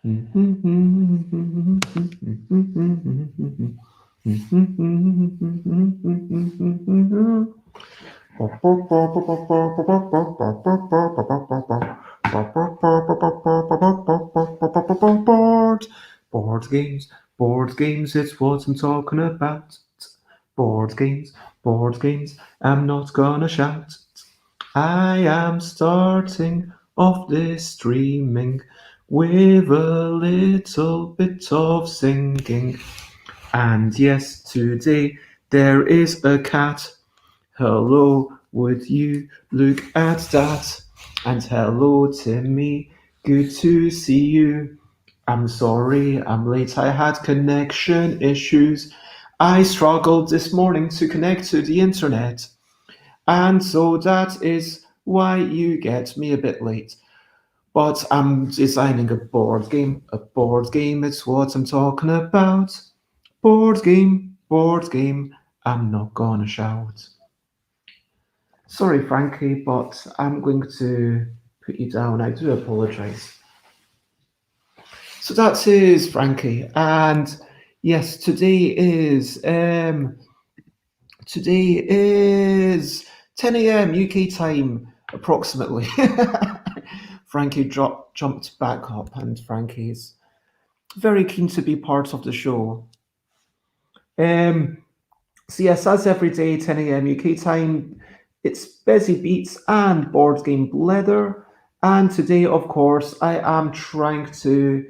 Board games, board games, it's what I'm talking about. Board games, I'm not gonna shout. I am starting off this streaming with a little bit of singing. And yes, today there is a cat. Hello, would you look at that? And hello, Timmy, good to see you. I'm sorry, I'm late. I had connection issues. I struggled this morning to connect to the internet. And so that is why you get me a bit late. But I'm designing a board game. A board game is what I'm talking about. Board game, I'm not gonna shout. Sorry, Frankie, but I'm going to put you down. I do apologize. So that is Frankie, and yes, today is 10 a.m. UK time, approximately. Frankie jumped back up, and Frankie's very keen to be part of the show. Um, so yes, as every day, 10 a.m. UK time, it's Busy Beats and Board Game Leather. And today, of course, I am trying to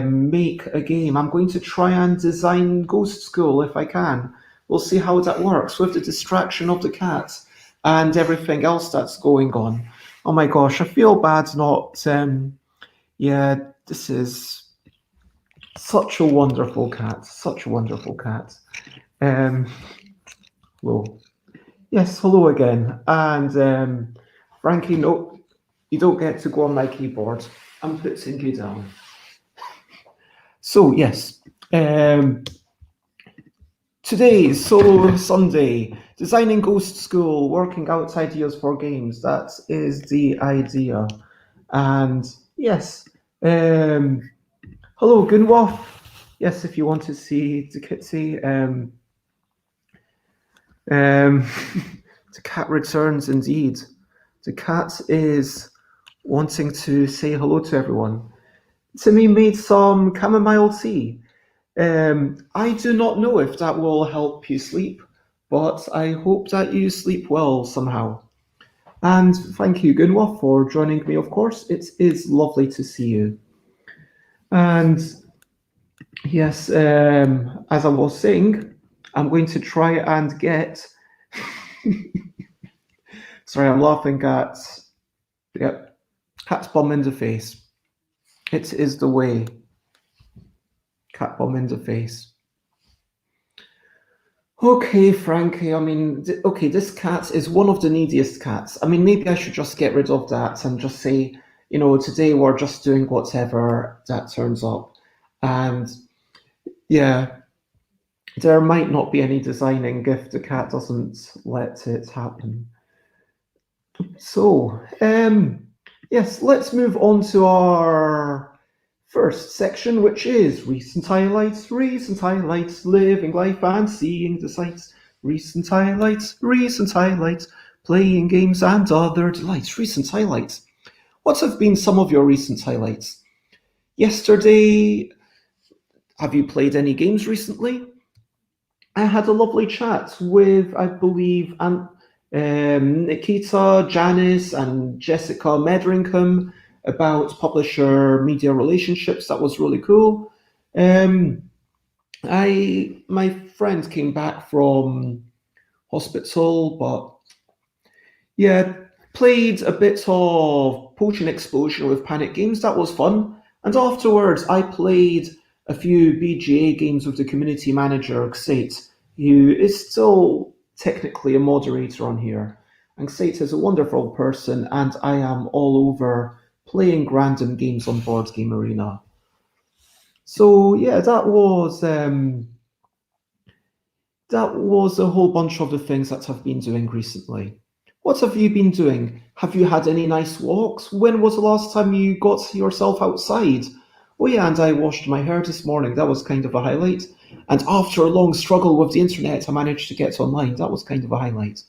make a game. I'm going to try and design Ghost School if I can. We'll see how that works with the distraction of the cat and everything else that's going on. Oh my gosh, I feel bad not. Yeah, this is such a wonderful cat. Such a wonderful cat. Um, well, yes, hello again. And Frankie, no, you don't get to go on my keyboard. I'm putting you down. So, yes, today, so Sunday, designing Ghost School, working out ideas for games. That is the idea. And yes, hello, Gunwolf. Yes, if you want to see the kitty, the cat returns indeed. The cat is wanting to say hello to everyone. Timmy made some chamomile tea. I do not know if that will help you sleep, but I hope that you sleep well somehow. And thank you, Gunwa, for joining me, of course. It is lovely to see you. And yes, as I was saying, I'm going to try and get. Sorry, I'm laughing at. Yep, cat bomb in the face. It is the way. Cat bomb in the face. Okay, Frankie, I mean, okay, this cat is one of the neediest cats. I mean, maybe I should just get rid of that and just say, today we're just doing whatever that turns up. And yeah, there might not be any designing if the cat doesn't let it happen. So, yes, let's move on to our first section, which is recent highlights, living life and seeing the sights. Recent highlights, playing games and other delights. Recent highlights. What have been some of your recent highlights? Yesterday, have you played any games recently? I had a lovely chat with, I believe, Nikita, Janice, and Jessica Medringham about publisher media relationships. That was really cool. My friend came back from hospital, but yeah, played a bit of Potion Explosion with Panic Games. That was fun. And afterwards, I played a few BGA games with the community manager, Xate, who is still technically a moderator on here. And Xate is a wonderful person, and I am all over playing random games on Board Game Arena. So yeah, that was a whole bunch of the things that I've been doing recently. What have you been doing? Have you had any nice walks? When was the last time you got yourself outside? Oh yeah, and I washed my hair this morning. That was kind of a highlight. And after a long struggle with the internet, I managed to get online. That was kind of a highlight.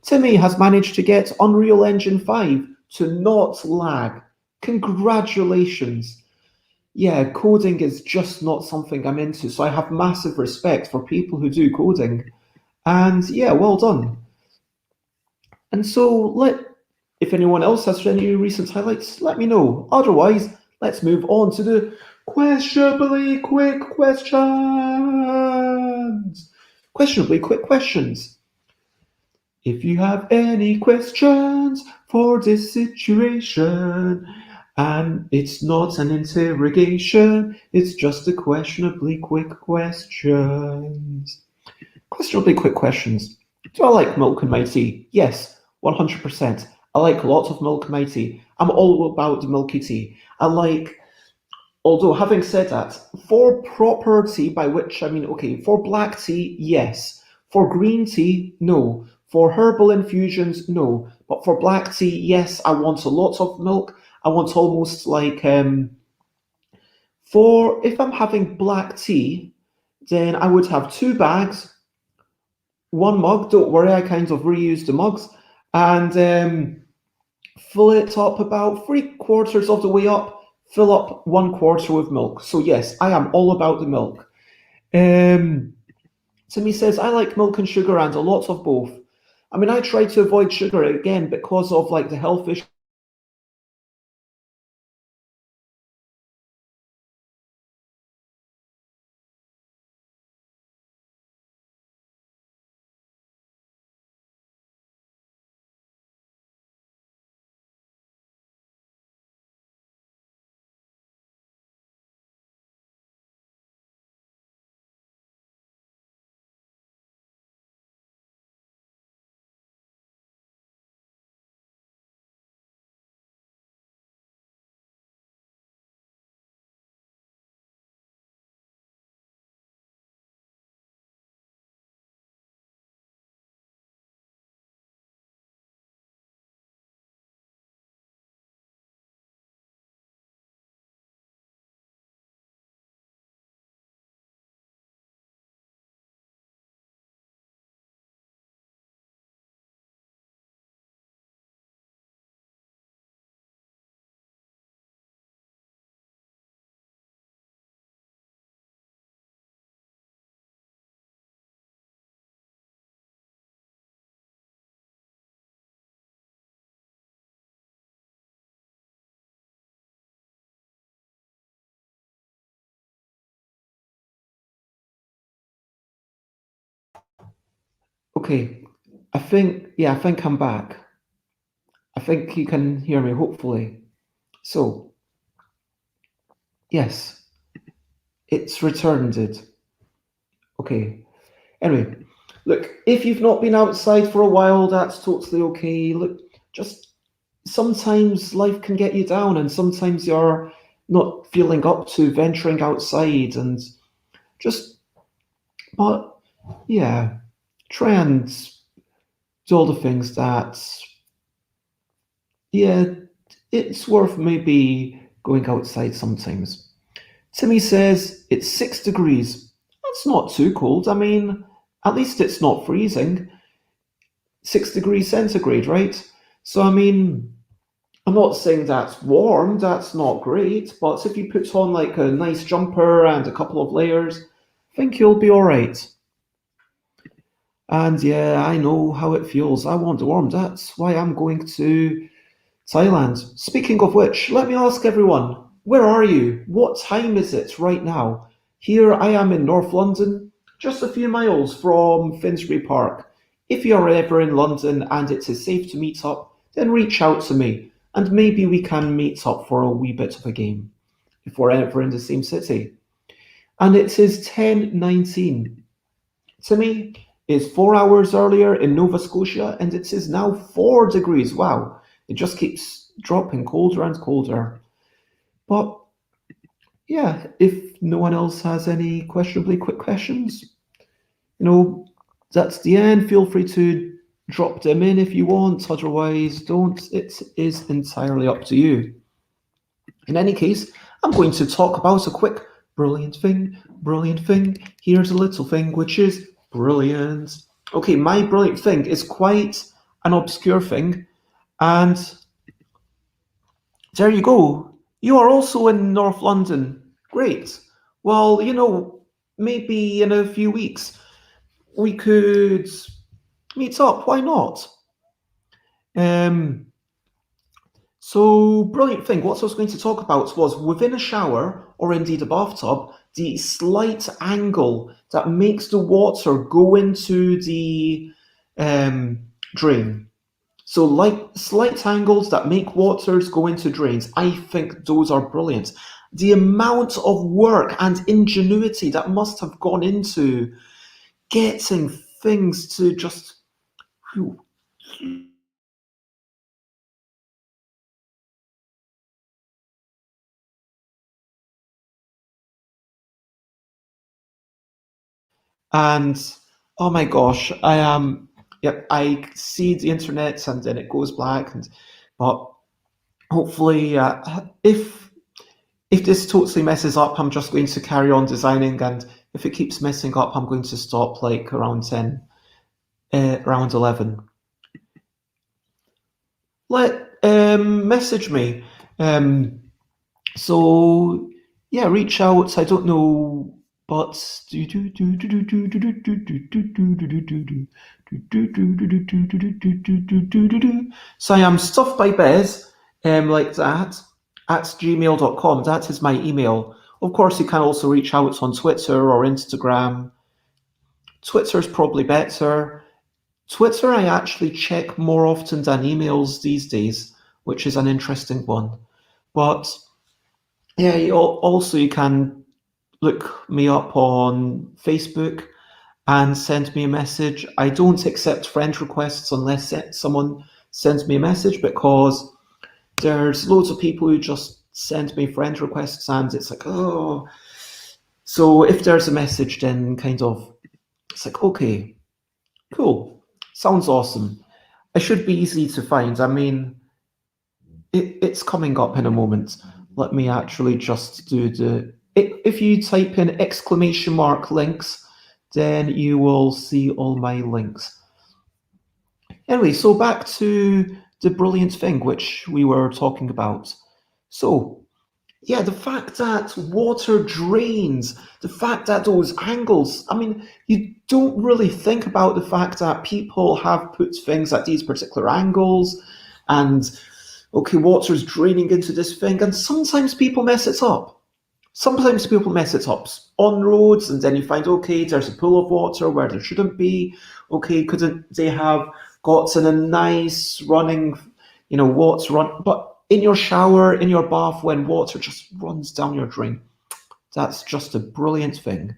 Timmy has managed to get Unreal Engine 5 to not lag. Congratulations. Yeah, coding is just not something I'm into, so I have massive respect for people who do coding. And yeah, well done. And so if anyone else has any recent highlights, let me know. Otherwise, let's move on to the questionably quick questions. Questionably quick questions. If you have any questions for this situation, and it's not an interrogation, it's just a questionably quick questions. Questionably quick questions. Do I like milk in my tea? Yes, 100%. I like lots of milk in my tea. I'm all about the milky tea. Although having said that, for proper tea, by which I mean, okay, for black tea, yes. For green tea, no. For herbal infusions, no. But for black tea, yes, I want a lot of milk. I want almost like, for if I'm having black tea, then I would have 2 bags, one mug. Don't worry, I kind of reused the mugs, and fill it up about 3/4 of the way up. Fill up 1/4 with milk. So yes, I am all about the milk. Um, Timmy says I like milk and sugar and a lot of both. I mean, I try to avoid sugar again because of like the health issues. Okay, I think I'm back. I think you can hear me, hopefully. So, yes, it's returned it. Okay. Anyway, look, if you've not been outside for a while, that's totally okay. Look, just sometimes life can get you down, and sometimes you're not feeling up to venturing outside, and just, but yeah, try and do all the things that, yeah, it's worth maybe going outside sometimes. Timmy says it's 6 degrees. That's not too cold. I mean, at least it's not freezing. 6 degrees centigrade, right? So, I mean, I'm not saying that's warm, that's not great, but if you put on like a nice jumper and a couple of layers, I think you'll be alright. And yeah, I know how it feels. I want warm. That's why I'm going to Thailand. Speaking of which, let me ask everyone, where are you? What time is it right now? Here I am in North London, just a few miles from Finsbury Park. If you're ever in London and it is safe to meet up, then reach out to me and maybe we can meet up for a wee bit of a game if we're ever in the same city. And it is 10:19. To me, it's 4 hours earlier in Nova Scotia and it is now 4 degrees. Wow, it just keeps dropping colder and colder. But yeah, if no one else has any questionably quick questions, you know, that's the end. Feel free to drop them in if you want. Otherwise, don't. It is entirely up to you. In any case, I'm going to talk about a quick brilliant thing, brilliant thing. Here's a little thing which is brilliant. Okay, my brilliant thing is quite an obscure thing, and there you go. You are also in North London. Great. Well, maybe in a few weeks we could meet up. Why not? Um, so, brilliant thing. What I was going to talk about was within a shower or indeed a bathtub, the slight angle that makes the water go into the um, drain. So, like slight angles that make waters go into drains, I think those are brilliant. The amount of work and ingenuity that must have gone into getting things to just. And oh my gosh, I am. Yep, I see the internet and then it goes black. But hopefully, if this totally messes up, I'm just going to carry on designing, and if it keeps messing up, I'm going to stop like around 10, around 11. Message me. Um, so yeah, reach out. I don't know, but so I am stuffed by Bez, like that at gmail.com. That is my email. Of course, you can also reach out on Twitter or Instagram. Twitter's probably better. Twitter, I actually check more often than emails these days, which is an interesting one. But yeah, also you can look me up on Facebook and send me a message. I don't accept friend requests unless someone sends me a message, because there's loads of people who just send me friend requests and it's like, oh. So if there's a message, then kind of, it's like, okay, cool, sounds awesome. It should be easy to find. I mean, it's coming up in a moment. Let me actually just do if you type in exclamation mark links, then you will see all my links. Anyway, so back to the brilliant thing which we were talking about. So, yeah, the fact that water drains, the fact that those angles, I mean, you don't really think about the fact that people have put things at these particular angles and okay, water's draining into this thing, and sometimes people mess it up. Sometimes people mess it up on roads, and then you find, okay, there's a pool of water where there shouldn't be. Okay, couldn't they have gotten a nice running, water run? But in your shower, in your bath, when water just runs down your drain, that's just a brilliant thing.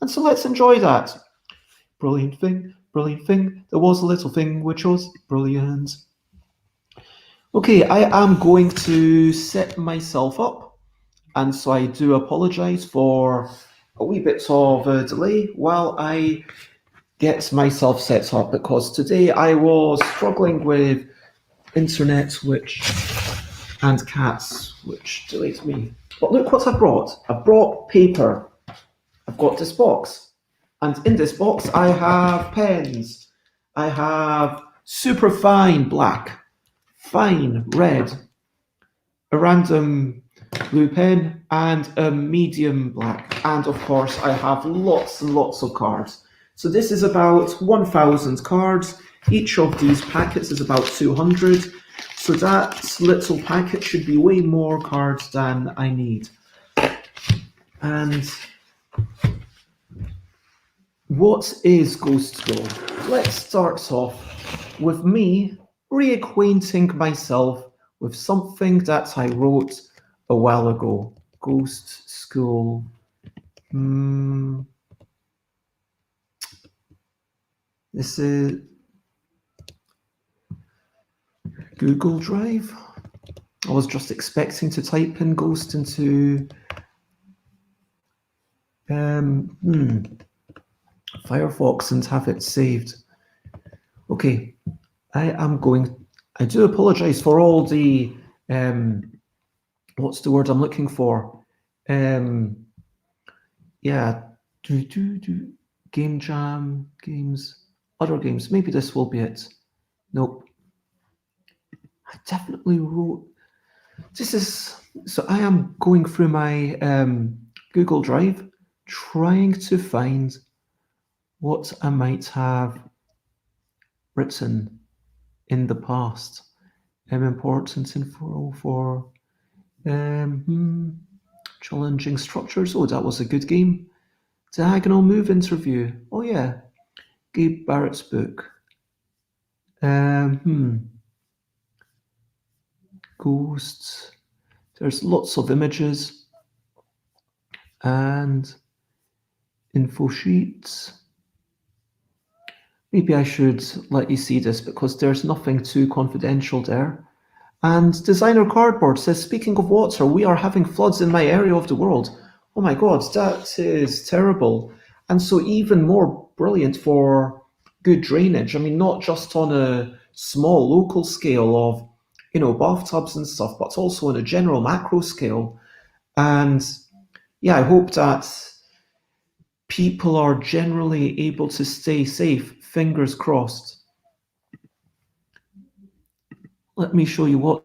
And so let's enjoy that. Brilliant thing, brilliant thing. There was a little thing which was brilliant. Okay, I am going to set myself up, and so I do apologise for a wee bit of a delay while I get myself set up, because today I was struggling with internet and cats, which delayed me. But look what I brought. I brought paper. I've got this box, and in this box I have pens. I have super fine black, fine red, a random blue pen, and a medium black. And of course, I have lots and lots of cards. So this is about 1,000 cards. Each of these packets is about 200. So that little packet should be way more cards than I need. And what is Ghost Go? Let's start off with me reacquainting myself with something that I wrote a while ago. Ghost School. This is Google Drive. I was just expecting to type in Ghost into Firefox and have it saved. Okay, I do apologize for all the what's the word I'm looking for? Um, yeah, do game jam games, other games. Maybe this will be it. Nope, I definitely wrote. This is so. I am going through my Google Drive, trying to find what I might have written in the past. Important info for challenging structures. Oh, that was a good game. Diagonal move interview. Oh yeah, Gabe Barrett's book. Um, Ghosts. There's lots of images and info sheets. Maybe I should let you see this because there's nothing too confidential there. And Designer Cardboard says, speaking of water, we are having floods in my area of the world. Oh my god, that is terrible. And so even more brilliant for good drainage. I mean, not just on a small local scale of, bathtubs and stuff, but also on a general macro scale. And yeah, I hope that people are generally able to stay safe. Fingers crossed. Let me show you what.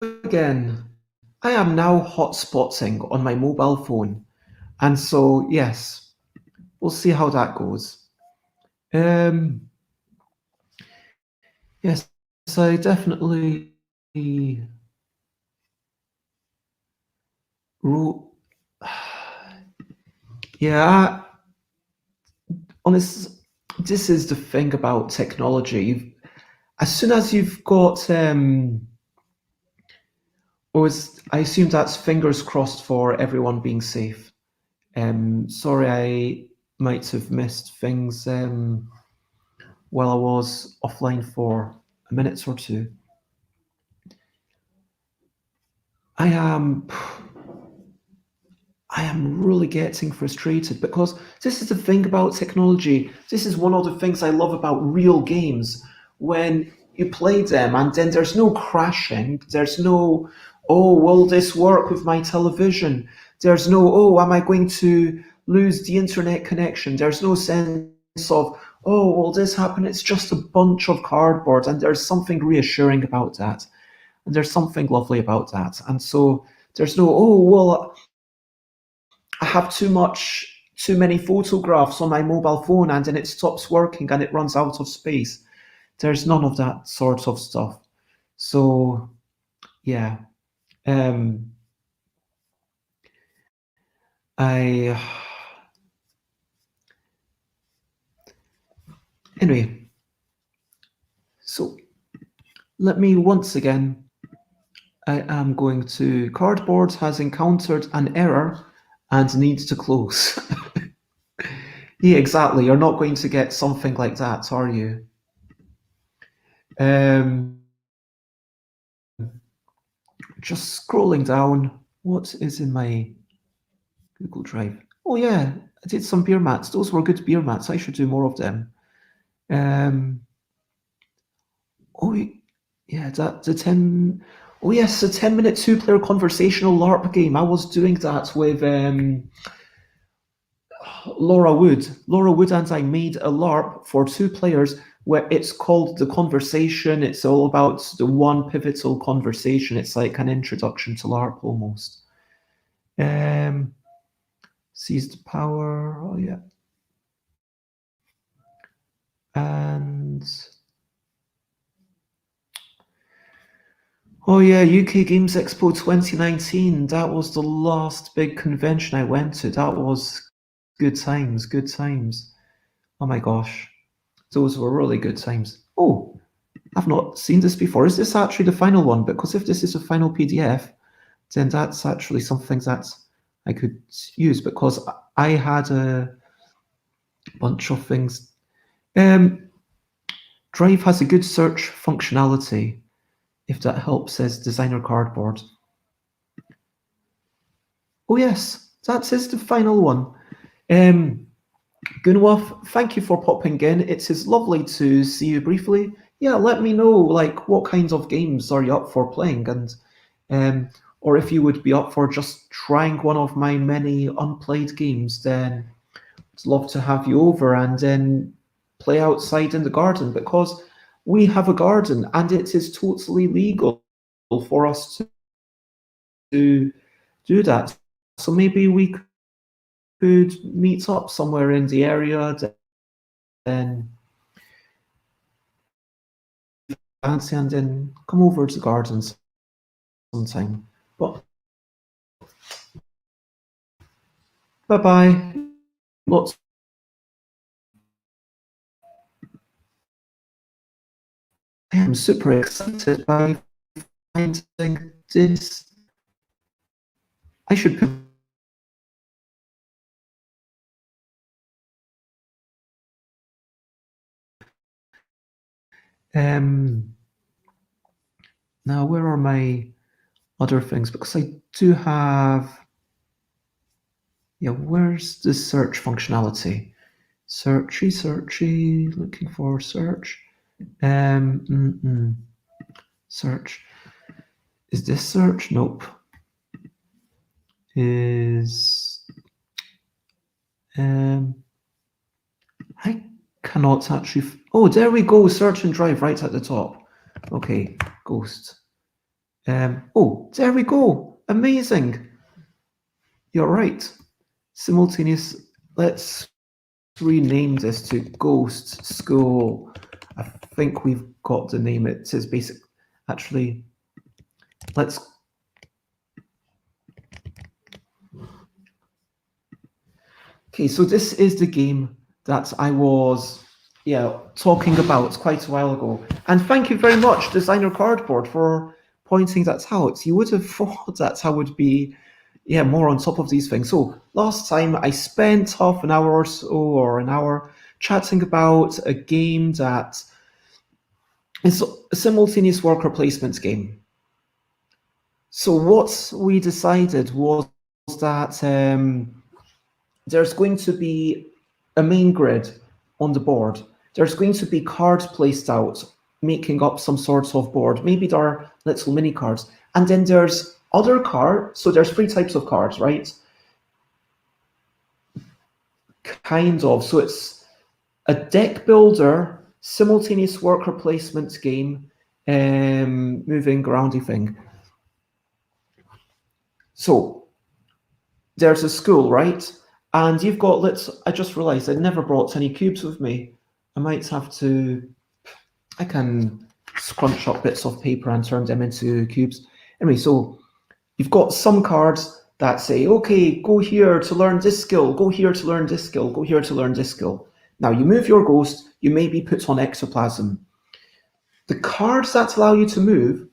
Again, I am now hotspotting on my mobile phone. And so, yes, we'll see how that goes. Um, yes, I definitely wrote. Yeah, honest. This is the thing about technology. As soon as you've got, I assume that's fingers crossed for everyone being safe. Sorry, I might have missed things while I was offline for a minute or two. I am I am really getting frustrated because this is the thing about technology. This is one of the things I love about real games. When you play them and then there's no crashing, there's no, oh, will this work with my television? There's no, oh, am I going to lose the internet connection? There's no sense of, oh, will this happen? It's just a bunch of cardboard, and there's something reassuring about that. And there's something lovely about that. And so there's no, oh, well, I have too many photographs on my mobile phone and then it stops working and it runs out of space. There's none of that sort of stuff. So yeah, um, I anyway. So let me once again. I am going to cardboard has encountered an error and needs to close. Yeah, exactly. You're not going to get something like that, are you? Um, just scrolling down. What is in my Google Drive? Oh yeah, I did some beer mats. Those were good beer mats. I should do more of them. Um, Oh, yeah, that the 10. Oh yes, the 10-minute two-player conversational LARP game. I was doing that with Laura Wood. Laura Wood and I made a LARP for two players where it's called The Conversation. It's all about the one pivotal conversation. It's like an introduction to LARP almost. Um, Seize the power. Oh yeah, and oh yeah, UK Games Expo 2019. That was the last big convention I went to. That was good times. Good times. Oh my gosh, those were really good times. Oh, I've not seen this before. Is this actually the final one? Because if this is a final PDF, then that's actually something that I could use because I had a bunch of things. Um, Drive has a good search functionality, if that helps, says Designer Cardboard. Oh yes, that is the final one. Gunwolf, thank you for popping in. It is lovely to see you briefly. Yeah, let me know like what kinds of games are you up for playing, and or if you would be up for just trying one of my many unplayed games, then I'd love to have you over and then play outside in the garden because we have a garden and it is totally legal for us to do that. So maybe we could meet up somewhere in the area, then fancy and then come over to the gardens sometime. But bye bye. Lots. I am super excited by finding this. I should put now where are my other things? Because I do have yeah, where's the search functionality? Searchy, looking for search. Search. Is this search? Nope. Is I cannot actually. Oh, there we go. Search and drive right at the top. Okay, ghost. Oh, there we go. Amazing. You're right. Simultaneous. Let's rename this to Ghost School. I think we've got the name. It says basic. Actually, let's. Okay, so this is the game that I was, yeah, talking about quite a while ago. And thank you very much, Designer Cardboard, for pointing that out. You would have thought that I would be, yeah, more on top of these things. So last time I spent half an hour or so, or an hour, chatting about a game that is a simultaneous worker placement game. So what we decided was that there's going to be a main grid on the board. There's going to be cards placed out, making up some sort of board. Maybe there are little mini cards. And then there's other cards. So there's three types of cards, right? Kind of. So it's a deck builder, simultaneous worker placement game, moving groundy thing. So there's a school, right? And you've got, I just realized I never brought any cubes with me. I might have to, I can scrunch up bits of paper and turn them into cubes. Anyway, so you've got some cards that say, okay, go here to learn this skill, go here to learn this skill, go here to learn this skill. Now you move your ghost, you may be put on ectoplasm. The cards that allow you to move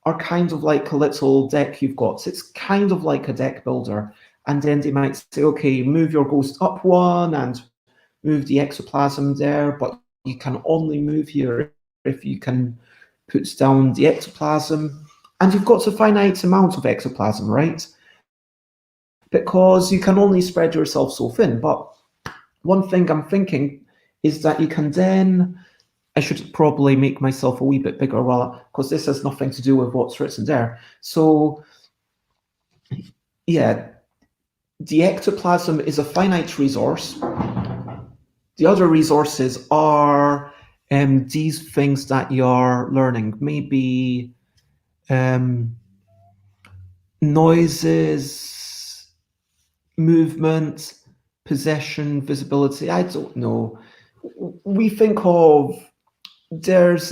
are kind of like a little deck you've got. So it's kind of like a deck builder. And then they might say, okay, move your ghost up one and move the ectoplasm there, but you can only move here if you can put down the ectoplasm. And you've got a finite amount of ectoplasm, right? Because you can only spread yourself so thin. But one thing I'm thinking is that you can then I should probably make myself a wee bit bigger, well, because this has nothing to do with what's written there. So yeah, the ectoplasm is a finite resource. The other resources are these things that you're learning, maybe um, noises, movement, possession, visibility. I don't know. We think of there's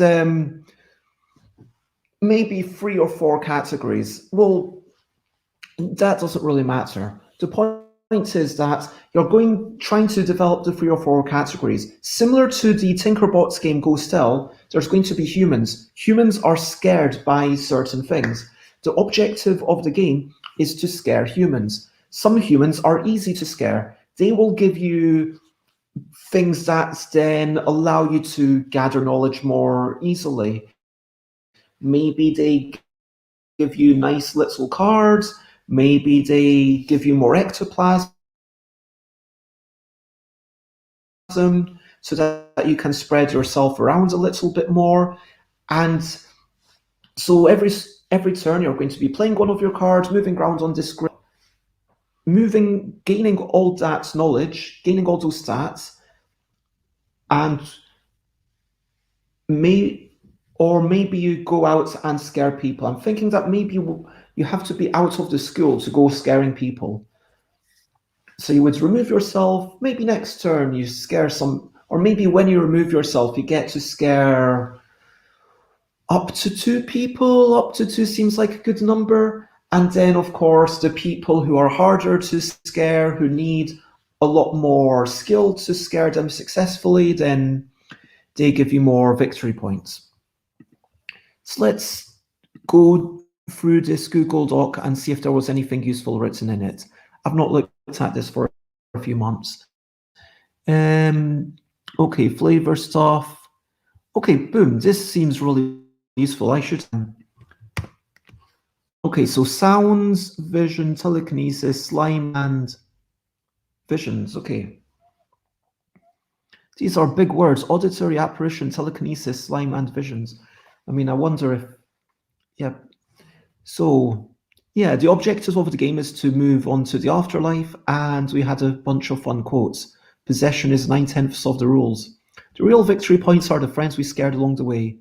maybe 3 or 4 categories. Well, that doesn't really matter. The point is that you're trying to develop the 3 or 4 categories. Similar to the Tinkerbot's game Go Still, there's going to be humans. Humans are scared by certain things. The objective of the game is to scare humans. Some humans are easy to scare. They will give you things that then allow you to gather knowledge more easily. Maybe they give you nice little cards. Maybe they give you more ectoplasm so that you can spread yourself around a little bit more. And so every turn you're going to be playing one of your cards, moving around on this grid, gaining all that knowledge, gaining all those stats, and maybe you go out and scare people. I'm thinking that maybe you have to be out of the school to go scaring people. So you would remove yourself, maybe next turn you scare some, or maybe when you remove yourself, you get to scare up to 2 people. Up to 2 seems like a good number. And then, of course, the people who are harder to scare, who need a lot more skill to scare them successfully, then they give you more victory points. So let's go through this Google Doc and see if there was anything useful written in it. I've not looked at this for a few months. Okay, flavor stuff. Okay, boom, this seems really useful. I should... Okay, so sounds, vision, telekinesis, slime, and visions. Okay. These are big words: auditory, apparition, telekinesis, slime, and visions. I mean, I wonder if... Yeah. So, yeah, the objective of the game is to move on to the afterlife, and we had a bunch of fun quotes. Possession is 9/10 of the rules. The real victory points are the friends we scared along the way.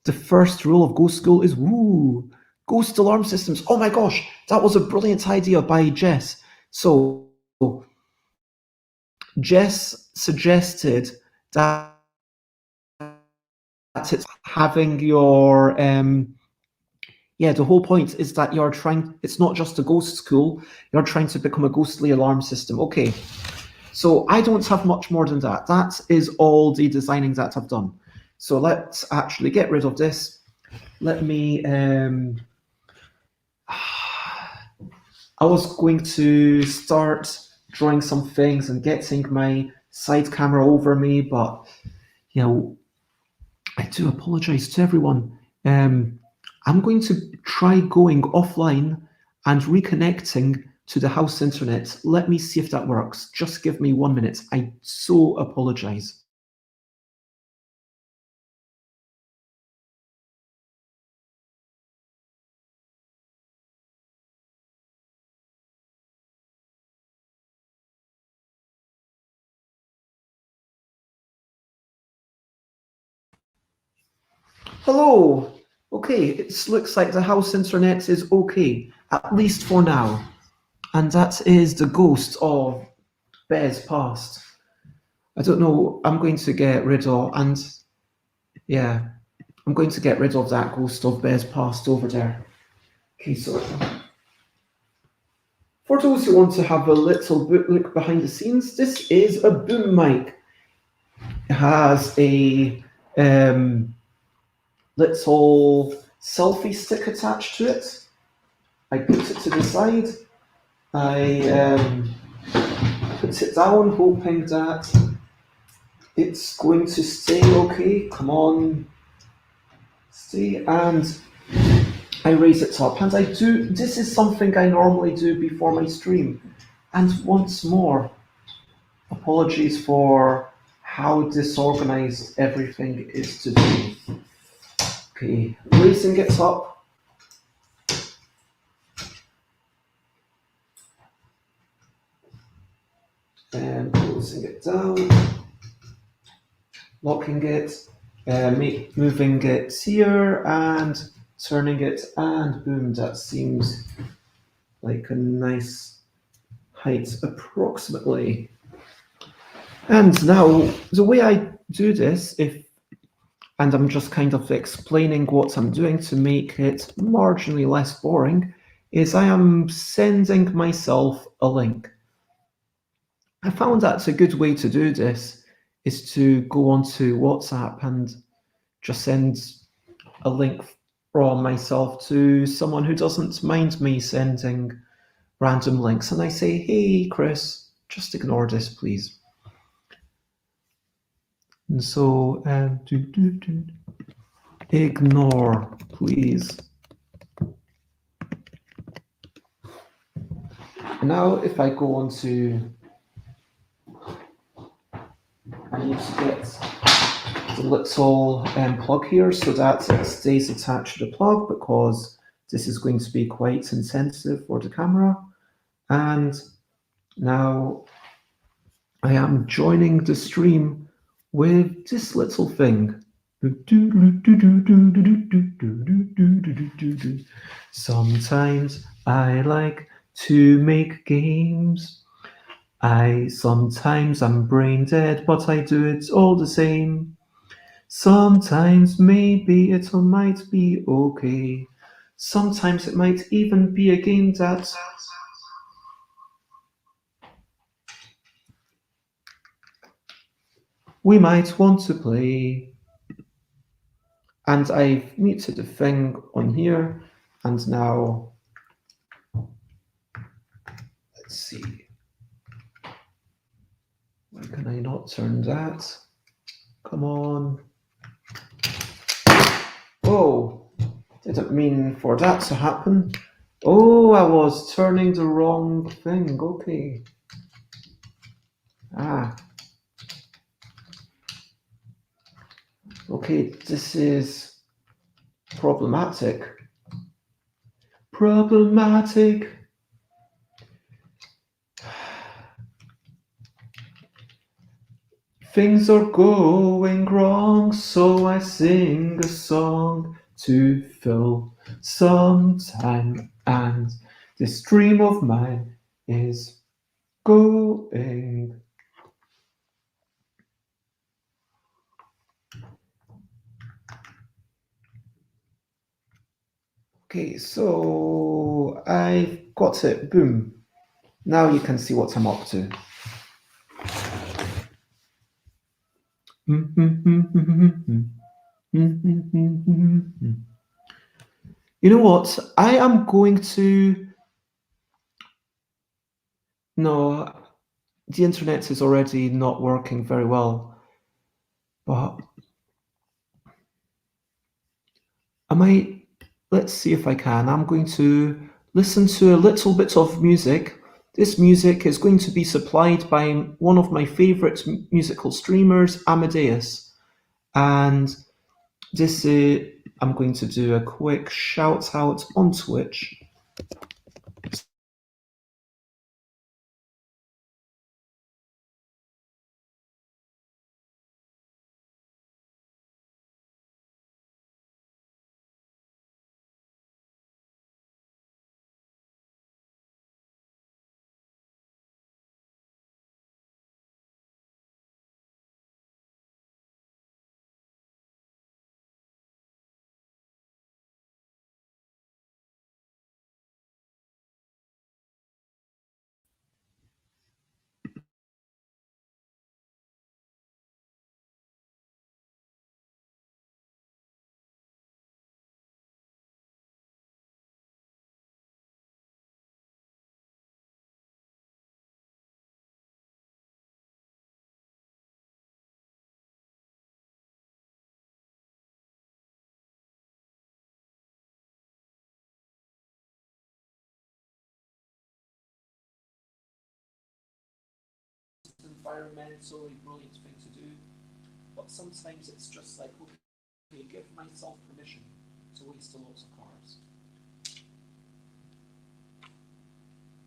The first rule of Ghost School is woo! Ghost alarm systems. Oh my gosh, that was a brilliant idea by Jess. So, Jess suggested that it's having your the whole point is that it's not just a ghost school, you're trying to become a ghostly alarm system. Okay, so I don't have much more than that. That is all the designing that I've done. So let's actually get rid of this. Let me I was going to start drawing some things and getting my side camera over me, but I do apologize to everyone. I'm going to try going offline and reconnecting to the house internet. Let me see if that works. Just give me 1 minute. I so apologize. Hello. Okay, it looks like the house internet is okay, at least for now. And that is the ghost of Bez Past. I don't know, I'm going to get rid of, and yeah, I'm going to get rid of that ghost of Bez Past over there. Okay, so for those who want to have a little look behind the scenes, this is a boom mic. It has a little selfie stick attached to it. I put it to the side. I put it down, hoping that it's going to stay okay. Come on, stay. And I raise it up, and this is something I normally do before my stream. And once more, apologies for how disorganized everything is today. Okay, raising it up, and closing it down, locking it, moving it here, and turning it, and boom, that seems like a nice height approximately. And now, the way I do this, and I'm just kind of explaining what I'm doing to make it marginally less boring, is I am sending myself a link. I found that's a good way to do this, is to go onto WhatsApp and just send a link from myself to someone who doesn't mind me sending random links. And I say, hey, Chris, just ignore this, please. And so, ignore, please. And now, if I go on to, I need to get the little plug here so that it stays attached to the plug, because this is going to be quite insensitive for the camera. And now I am joining the stream with this little thing. Sometimes I like to make games. Sometimes I'm brain dead, but I do it all the same. Sometimes maybe it might be okay. Sometimes it might even be a game that we might want to play. And I've muted the thing on here, and now let's see. Why can I not turn that? Come on. Oh, didn't mean for that to happen. Oh, I was turning the wrong thing. Okay. Ah. Okay, this is problematic. Problematic. Things are going wrong, so I sing a song to fill some time, and this dream of mine is going. Okay, so I've got it. Boom. Now you can see what I'm up to. You know what? I am going to. No, the internet is already not working very well. But I might. Let's see if I can. I'm going to listen to a little bit of music. This music is going to be supplied by one of my favorite musical streamers, Amadeus. And this is. I'm going to do a quick shout out on Twitch. environmentally brilliant thing to do, but sometimes it's just like, okay, give myself permission to waste a lot of cards.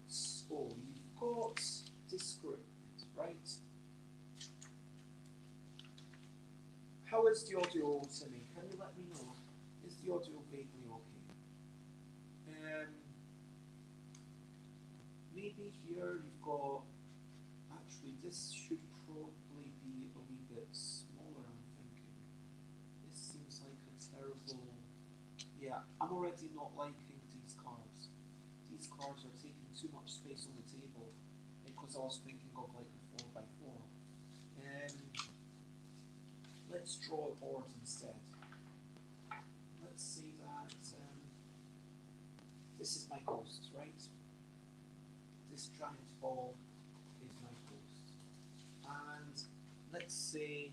So you've got this group, right? How is the audio, Timmy? Can you let me know? Is the audio vaguely okay? Maybe here you've got, actually this should probably be a wee bit smaller, I'm thinking. This seems like a terrible, yeah, I'm already not liking these cards. These cards are taking too much space on the table because I was thinking of like a 4x4. Let's draw a board instead. Let's say that this is my ghost, right? This giant ball is my ghost. And let's say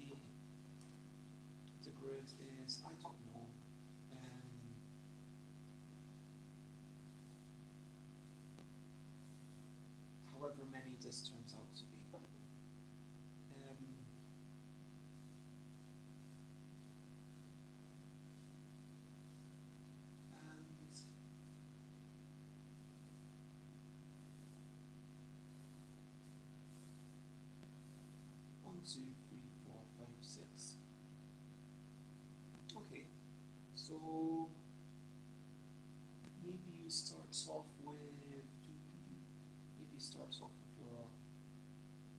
the grid is, I don't know, however many this turns out to be. One, two, three, four, five, six. Okay, so maybe you start off with your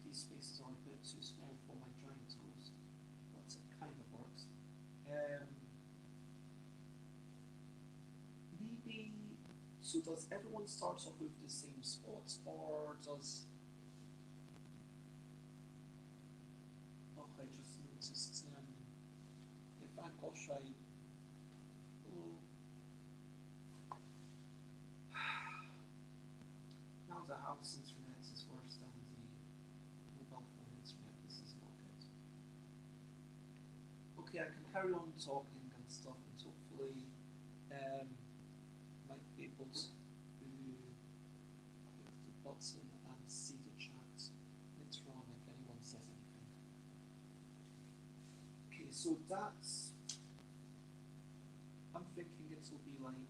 these spaces are a bit too small for my giant ghost, but it kind of works. Maybe so. Does everyone start off with the same spot, or does? Oh, I just noticed. If I gosh, I. Oh. Now the house internet is worse than the mobile phone internet. This is not good. Okay, I can carry on talking and stuff, and hopefully, might be able to hit the button and see the chat later on if anyone says anything. Okay, so that's. I'm thinking it will be like.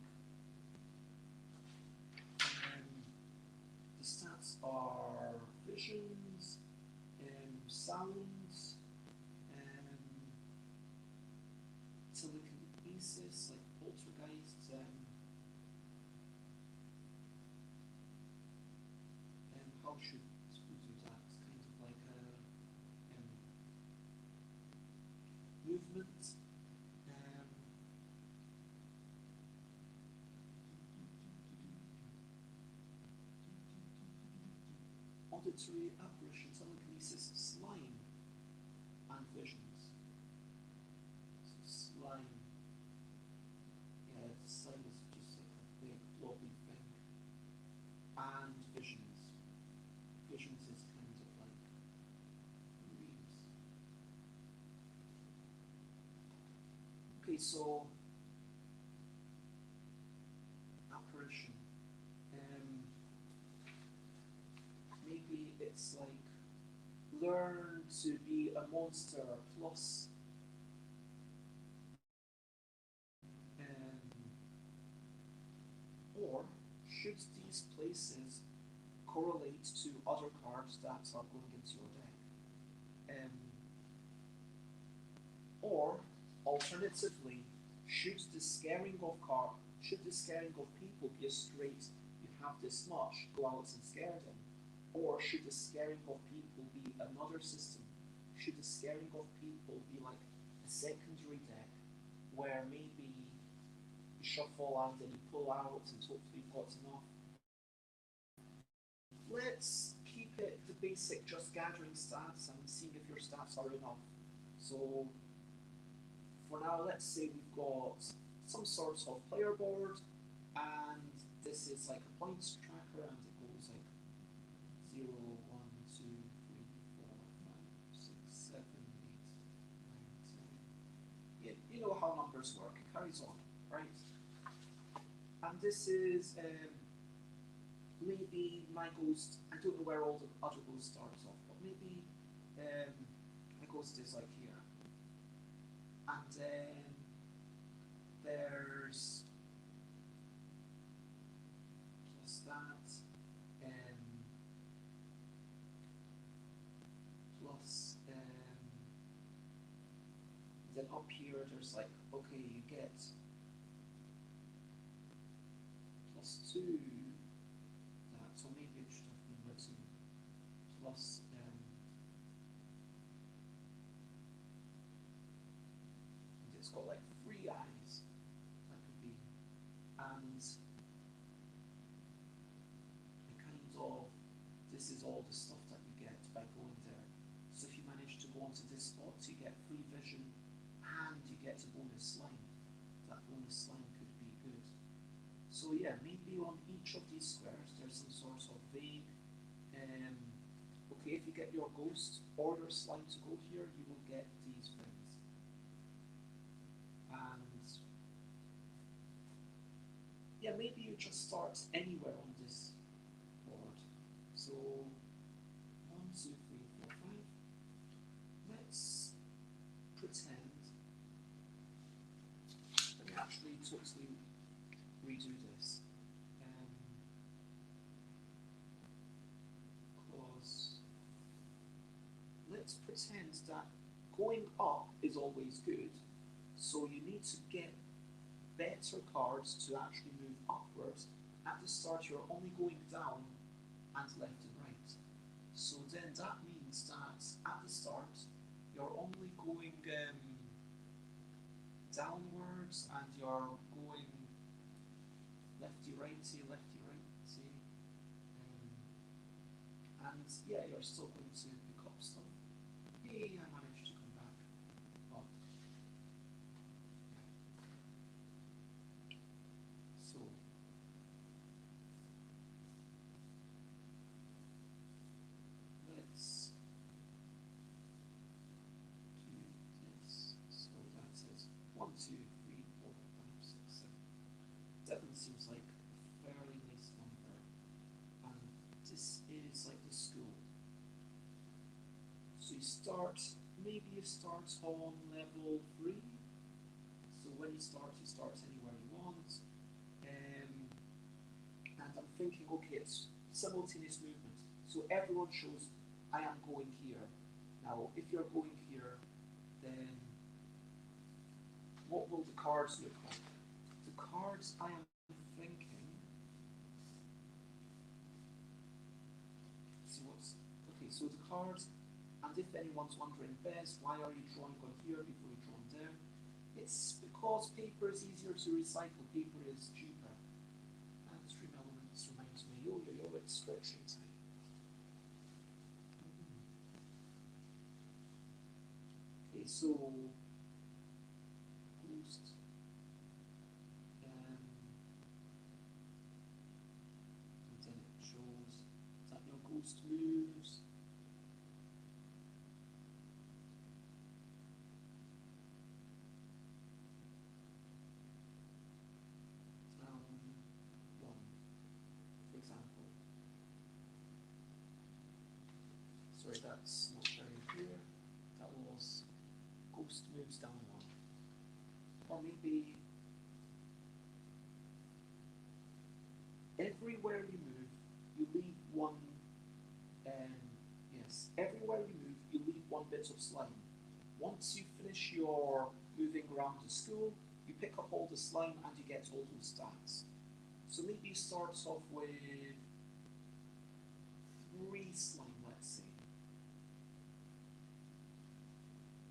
The stats are visions, sounds, telekinesis, like poltergeists, how should we do that? Kind of like a movement. Auditory apparition, telekinesis, slime, and visions. So slime. Yeah, slime is just like a big blobby thing. And visions. Visions is kind of like dreams. Okay, so apparition. Maybe it's like learn to be a monster plus or should these places correlate to other cards that are going into your deck? Or alternatively, should the scaring of people be a straight you have this much, go out and scare them? Or should the scaring of people be another system? Should the scaring of people be like a secondary deck where maybe you shuffle and then you pull out and hopefully you've got enough? Let's keep it the basic, just gathering stats and seeing if your stats are enough. So for now, let's say we've got some sort of player board, and this is like a points tracker, and it goes like 0, 1, 2, 3, 4, 5, 6, 7, 8, 9, 10. You know how numbers work, it carries on, right? And this is maybe my ghost, I don't know where all the other ghosts start off, but maybe a ghost is like here, and then there's plus that, plus then up here there's like, okay, you get plus 2 that, so maybe it should have been written plus it's got like 3 eyes, that could be, and it kind of, this is all the stuff that you get by going there. So if you manage to go onto this spot, you get free vision and you get a bonus slime. That bonus slime could be good. So yeah, maybe on each of these squares there's some sort of vague, okay, if you get your ghost or your slime to go here, you will get these things. And yeah, maybe you just start anywhere on this board. So 1, 2, 3, 4, 5. Let's pretend. Let me actually totally redo this. Because let's pretend that going up is always good. So you need to get better cards to actually move upwards. At the start, you're only going down and left and right. So then that means that at the start, you're only going downwards and you're going lefty righty, lefty righty. And yeah, you're still going to pick up stuff. Hey, I managed to come back. Oh. So let's do this. So that says 1, 2, 3, 4, 5, 6, 7. Definitely seems like a fairly nice number. And this is like the school. So you start, maybe you start on level 3. So when you start anywhere you want. And I'm thinking, okay, it's simultaneous movement. So everyone shows, I am going here. Now, if you're going here, then what will the cards look like? The cards, I am thinking, okay, so the cards, and if anyone's wondering, Bez, why are you drawing on here before you draw there? It's because paper is easier to recycle, paper is cheaper. And Stream Elements reminds me, yo, it's stretching time. Okay, so Ghost. And then it shows that your ghost moves. One, for example. Sorry, that's not very clear. That was ghost moves down 1. Or maybe everywhere you move, you leave one. Yes, everywhere you move, you leave 1 bit of slime. Once you finish your moving around the school, you pick up all the slime and you get all those stats. So maybe you start off with 3 slime, let's say.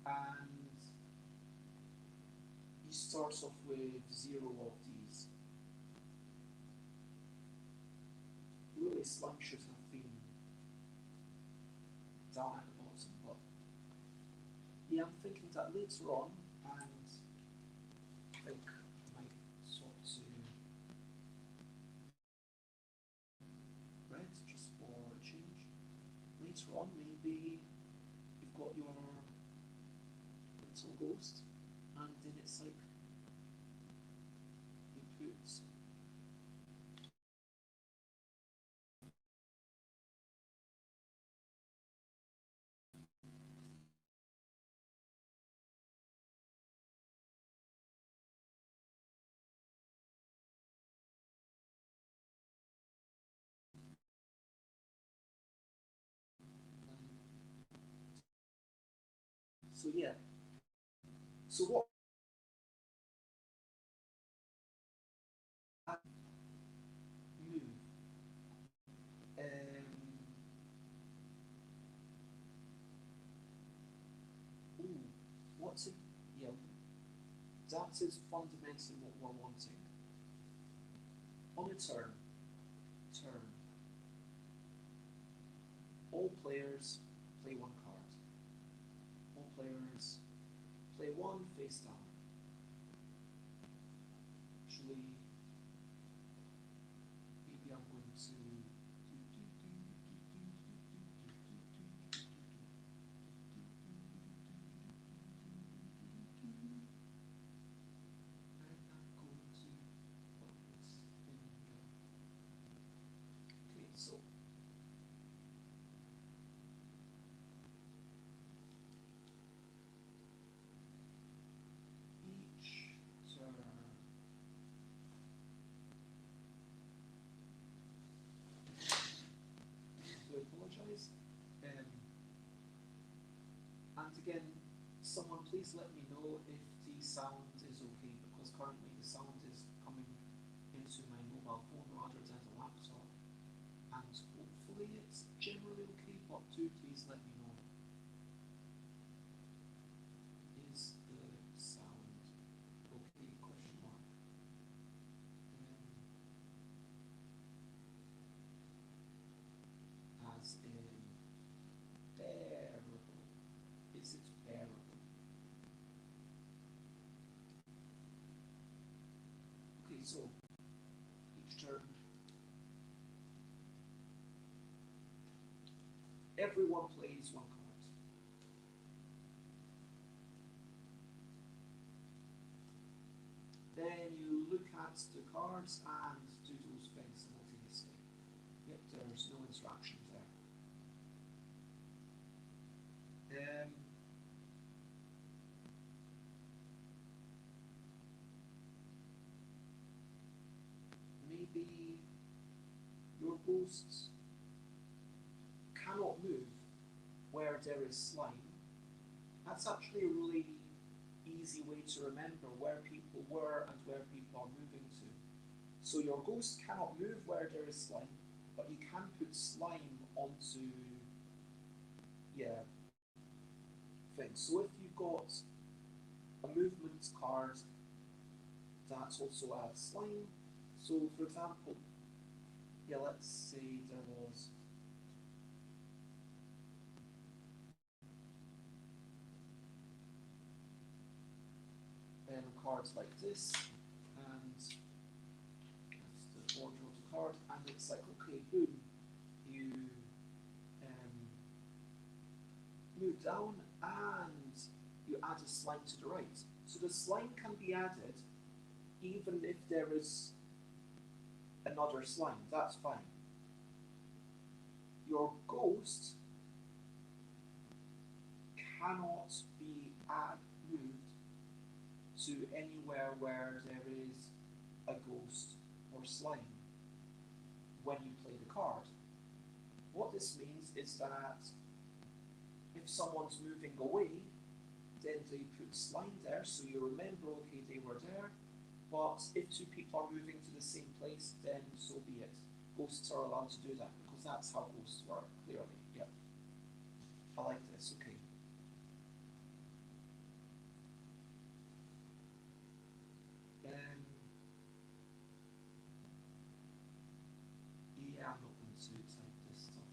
And you start off with 0 of these. Really, slime should have been down at the bottom, but yeah, I'm thinking that later on, and I think I might swap to red just for a change. Later on, maybe you've got your little ghost, and then it's like you put So yeah. So what move? Ooh, what's it? Yeah, that is fundamentally what we're wanting. On a turn, all players play one card. All players play one face down. Actually, maybe I'm going to. Okay, so each turn. I apologise. And again, someone please let me know if the sound is okay because currently the sound is coming into my mobile phone rather than the laptop. And hopefully it's generally okay, but do please let me know. Is the sound okay? Question mark. As in bearable. Is it bearable? Okay, so each turn, everyone plays one card. Then you look at the cards and do those things simultaneously. Yep, there's no instructions there. Maybe your ghosts cannot move where there is slime. That's actually a really easy way to remember where people were and where people are moving to. So your ghost cannot move where there is slime, but you can put slime onto yeah things. So if you've got a movement card that also adds slime, so for example, yeah, let's say there was cards like this, and that's the board draw the card, and it's like, okay, boom, you move down and you add a slime to the right. So the slime can be added even if there is another slime, that's fine. Your ghost cannot be moved to anywhere where there is a ghost or slime when you play the card. What this means is that if someone's moving away, then they put slime there, so you remember, okay, they were there. But if two people are moving to the same place, then so be it. Ghosts are allowed to do that because that's how ghosts work, clearly. Yeah. I like this, okay. Yeah, I'm not going to type this stuff.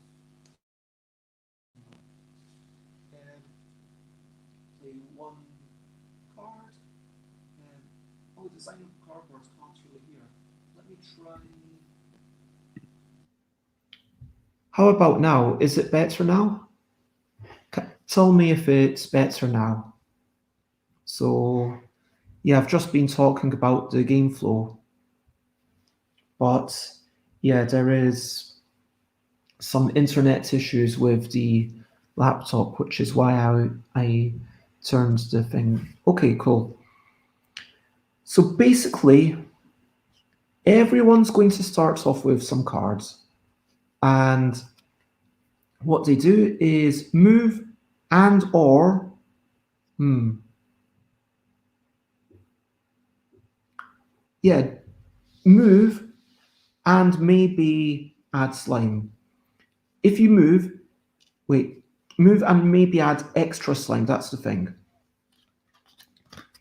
Play one card. Oh, design of cardboard can't really hear. Let me try. How about now? Is it better now? Tell me if it's better now. So, yeah, I've just been talking about the game flow, but yeah, there is some internet issues with the laptop, which is why I turned the thing. Okay, cool. So basically, everyone's going to start off with some cards, and what they do is move and or Yeah, move and maybe add slime. If you move and maybe add extra slime. That's the thing.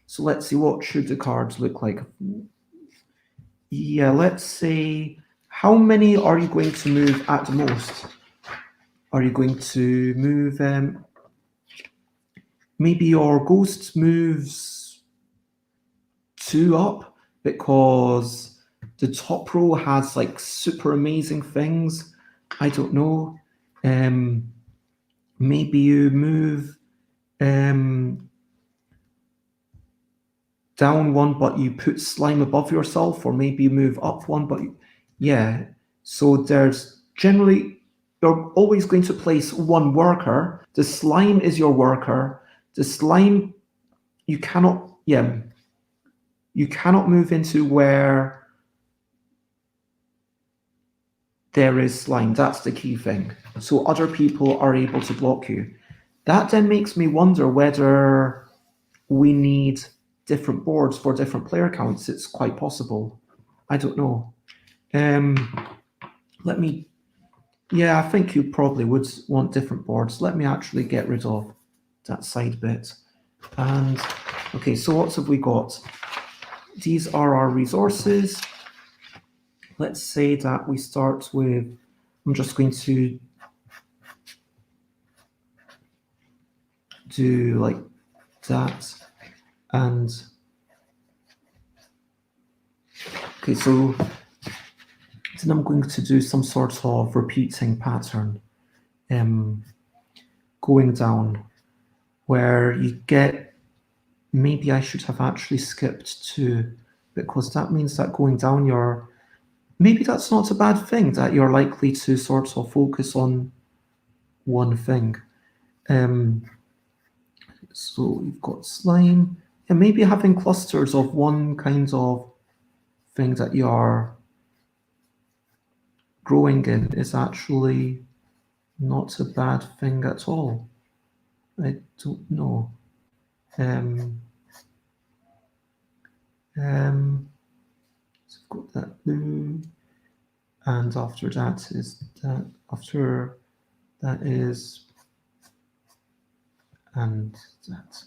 So let's see, what should the cards look like? Yeah, let's say, how many are you going to move at the most? Are you going to move, maybe your ghost moves 2 up because the top row has like super amazing things. I don't know. Maybe you move down 1, but you put slime above yourself, or maybe you move up 1, but yeah. So there's generally, you're always going to place 1 worker. The slime is your worker. The slime, you cannot, you cannot move into where there is slime. That's the key thing. So other people are able to block you. That then makes me wonder whether we need different boards for different player counts. It's quite possible. I don't know. Let me. Yeah, I think you probably would want different boards. Let me actually get rid of that side bit. And okay, so what have we got? These are our resources. Let's say that we start with, I'm just going to do like that. And okay, so then I'm going to do some sort of repeating pattern, going down, where you get, maybe I should have actually skipped 2, because that means that going down maybe that's not a bad thing, that you're likely to sort of focus on one thing. So you've got slime, and maybe having clusters of one kind of thing that you are growing in is actually not a bad thing at all. I don't know. So I've got that blue, and after that is that. After that is, and that.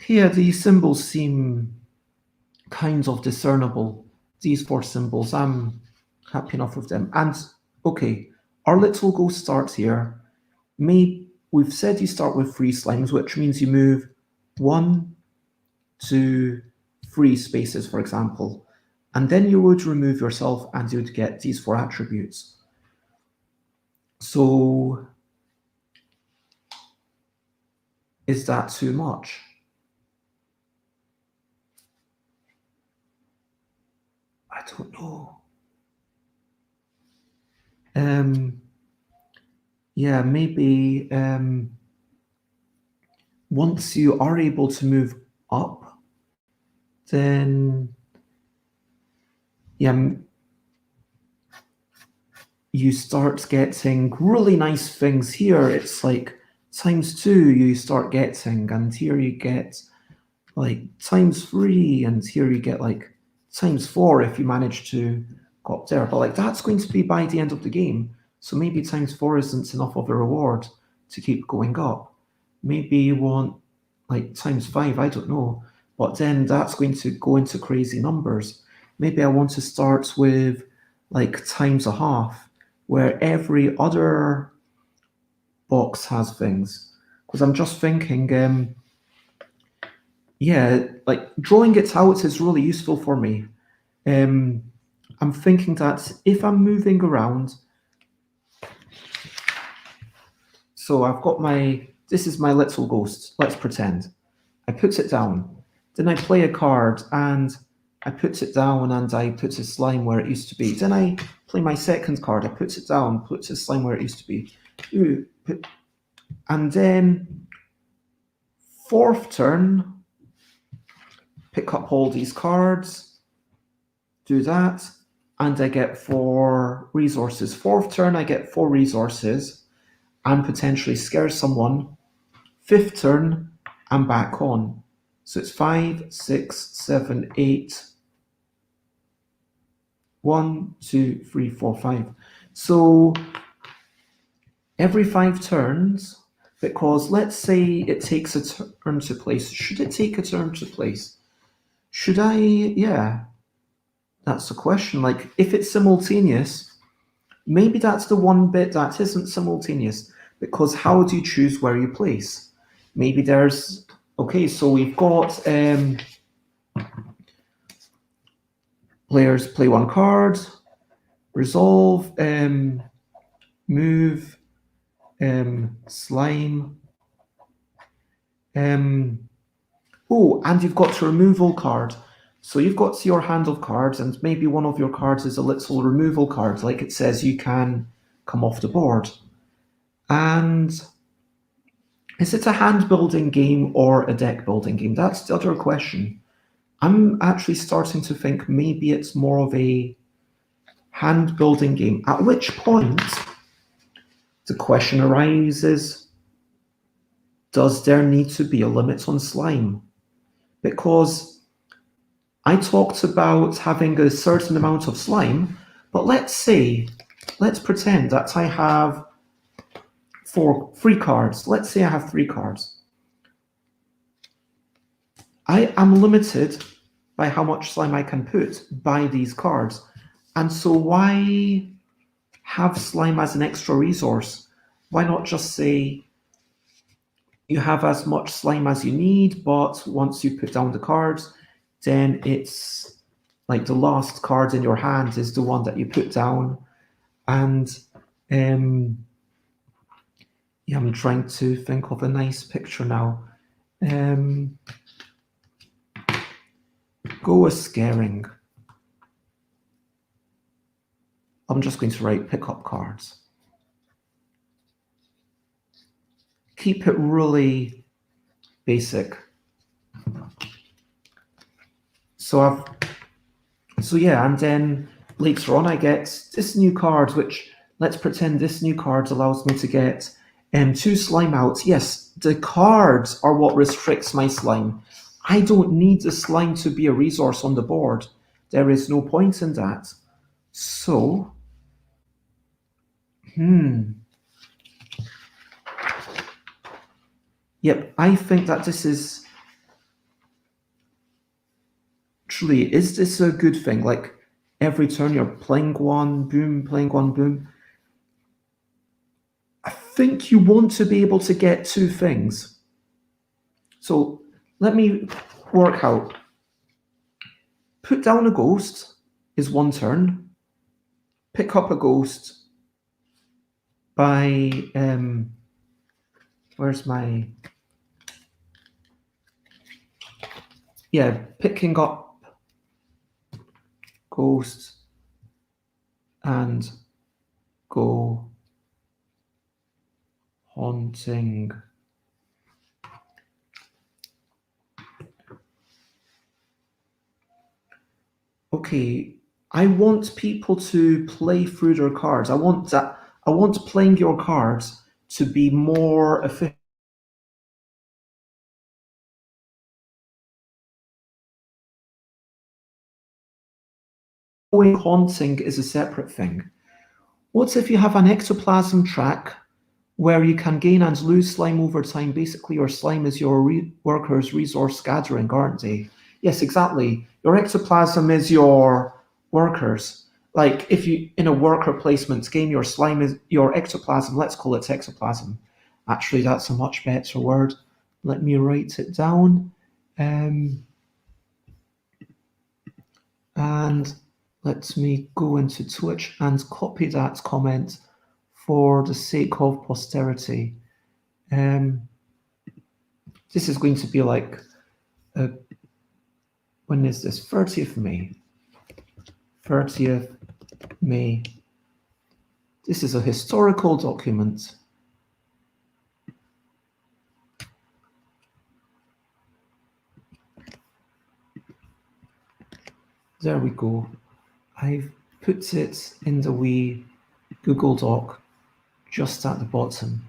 Here, these symbols seem kind of discernible. These 4 symbols, I'm happy enough with them. And okay, our little ghost starts here. We've said you start with 3 slimes, which means you move 1, 2, 3 spaces, for example. And then you would remove yourself and you would get these 4 attributes. So is that too much? I don't know. Yeah, maybe once you are able to move up, then you start getting really nice things here. It's like ×2 you start getting, and here you get like ×3, and here you get like ×4 if you manage to go up there. But like that's going to be by the end of the game. So maybe ×4 isn't enough of a reward to keep going up. Maybe you want like ×5, I don't know. But then that's going to go into crazy numbers. Maybe I want to start with like ×1/2, where every other box has things. Because I'm just thinking, yeah, like drawing it out is really useful for me. I'm thinking that if I'm moving around, so I've got this is my little ghost, let's pretend. I put it down, then I play a card and I put it down and I put a slime where it used to be. Then I play my second card, I put it down, put a slime where it used to be. And then 4th turn, pick up all these cards, do that, and I get 4 resources. 4th turn, I get 4 resources and potentially scare someone. 5th turn, and back on. So it's 5, 6, 7, 8. 1, 2, 3, 4, 5. So every 5 turns, because let's say it takes a turn to place. Should it take a turn to place? Should I? Yeah, that's the question. Like, if it's simultaneous, maybe that's the one bit that isn't simultaneous, because how do you choose where you place? Maybe there's, okay, so we've got players play one card, resolve, move, slime. Oh, and you've got a removal card. So you've got your hand of cards, and maybe one of your cards is a little removal card, like it says you can come off the board. And is it a hand building game or a deck building game? That's the other question. I'm actually starting to think maybe it's more of a hand building game, at which point the question arises, does there need to be a limit on slime? Because I talked about having a certain amount of slime, but let's pretend that I have 3 cards. Let's say I have 3 cards. I am limited by how much slime I can put by these cards. And so why have slime as an extra resource? Why not just say you have as much slime as you need, but once you put down the cards, then it's like the last card in your hand is the one that you put down. And yeah, I'm trying to think of a nice picture now. Go with scaring. I'm just going to write pick up cards. Keep it really basic. So yeah, and then later on I get this new card, which let's pretend this new card allows me to get 2 slime out. Yes, the cards are what restricts my slime. I don't need the slime to be a resource on the board. There is no point in that. So, yep, I think that this is truly, is this a good thing? Like every turn you're playing one, boom, playing one, boom. I think you want to be able to get 2 things. So let me work out. Put down a ghost is 1 turn. Pick up a ghost by where's my, yeah, picking up ghost and go haunting. Okay, I want people to play through their cards. I want playing your cards to be more efficient. Haunting is a separate thing. What if you have an ectoplasm track where you can gain and lose slime over time? Basically, your slime is your workers' resource scattering, aren't they? Yes, exactly. Your ectoplasm is your workers. Like if you in a worker placement game, your slime is your ectoplasm. Let's call it ectoplasm. Actually, that's a much better word. Let me write it down. And let me go into Twitch and copy that comment for the sake of posterity. This is going to be like, when is this? 30th May. 30th May. This is a historical document. There we go. I've put it in the wee Google Doc just at the bottom.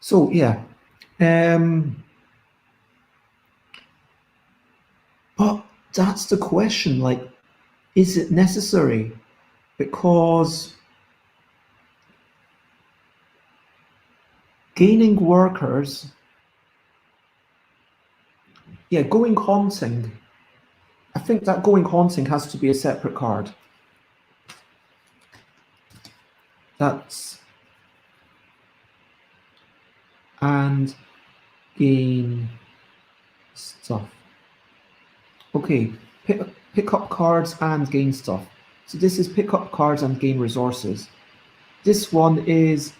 So yeah, um, but that's the question. Like, is it necessary? Because gaining workers, yeah, going haunting. I think that going haunting has to be a separate card. That's and gain stuff. Okay, pick up cards and gain stuff. So this is pick up cards and gain resources. This one is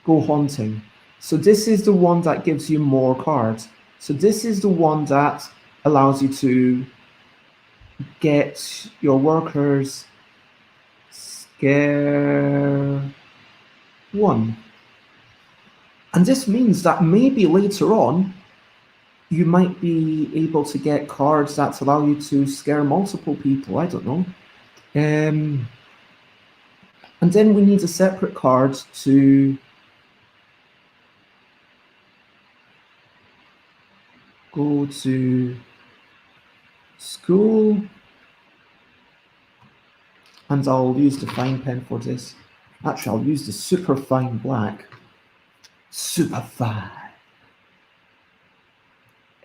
go haunting. So this is the one that gives you more cards. So this is the one that allows you to get your workers scare one. And this means that maybe later on you might be able to get cards that allow you to scare multiple people. I don't know. And then we need a separate card to go to school. And I'll use the fine pen for this. Actually, I'll use the super fine black. Super fine.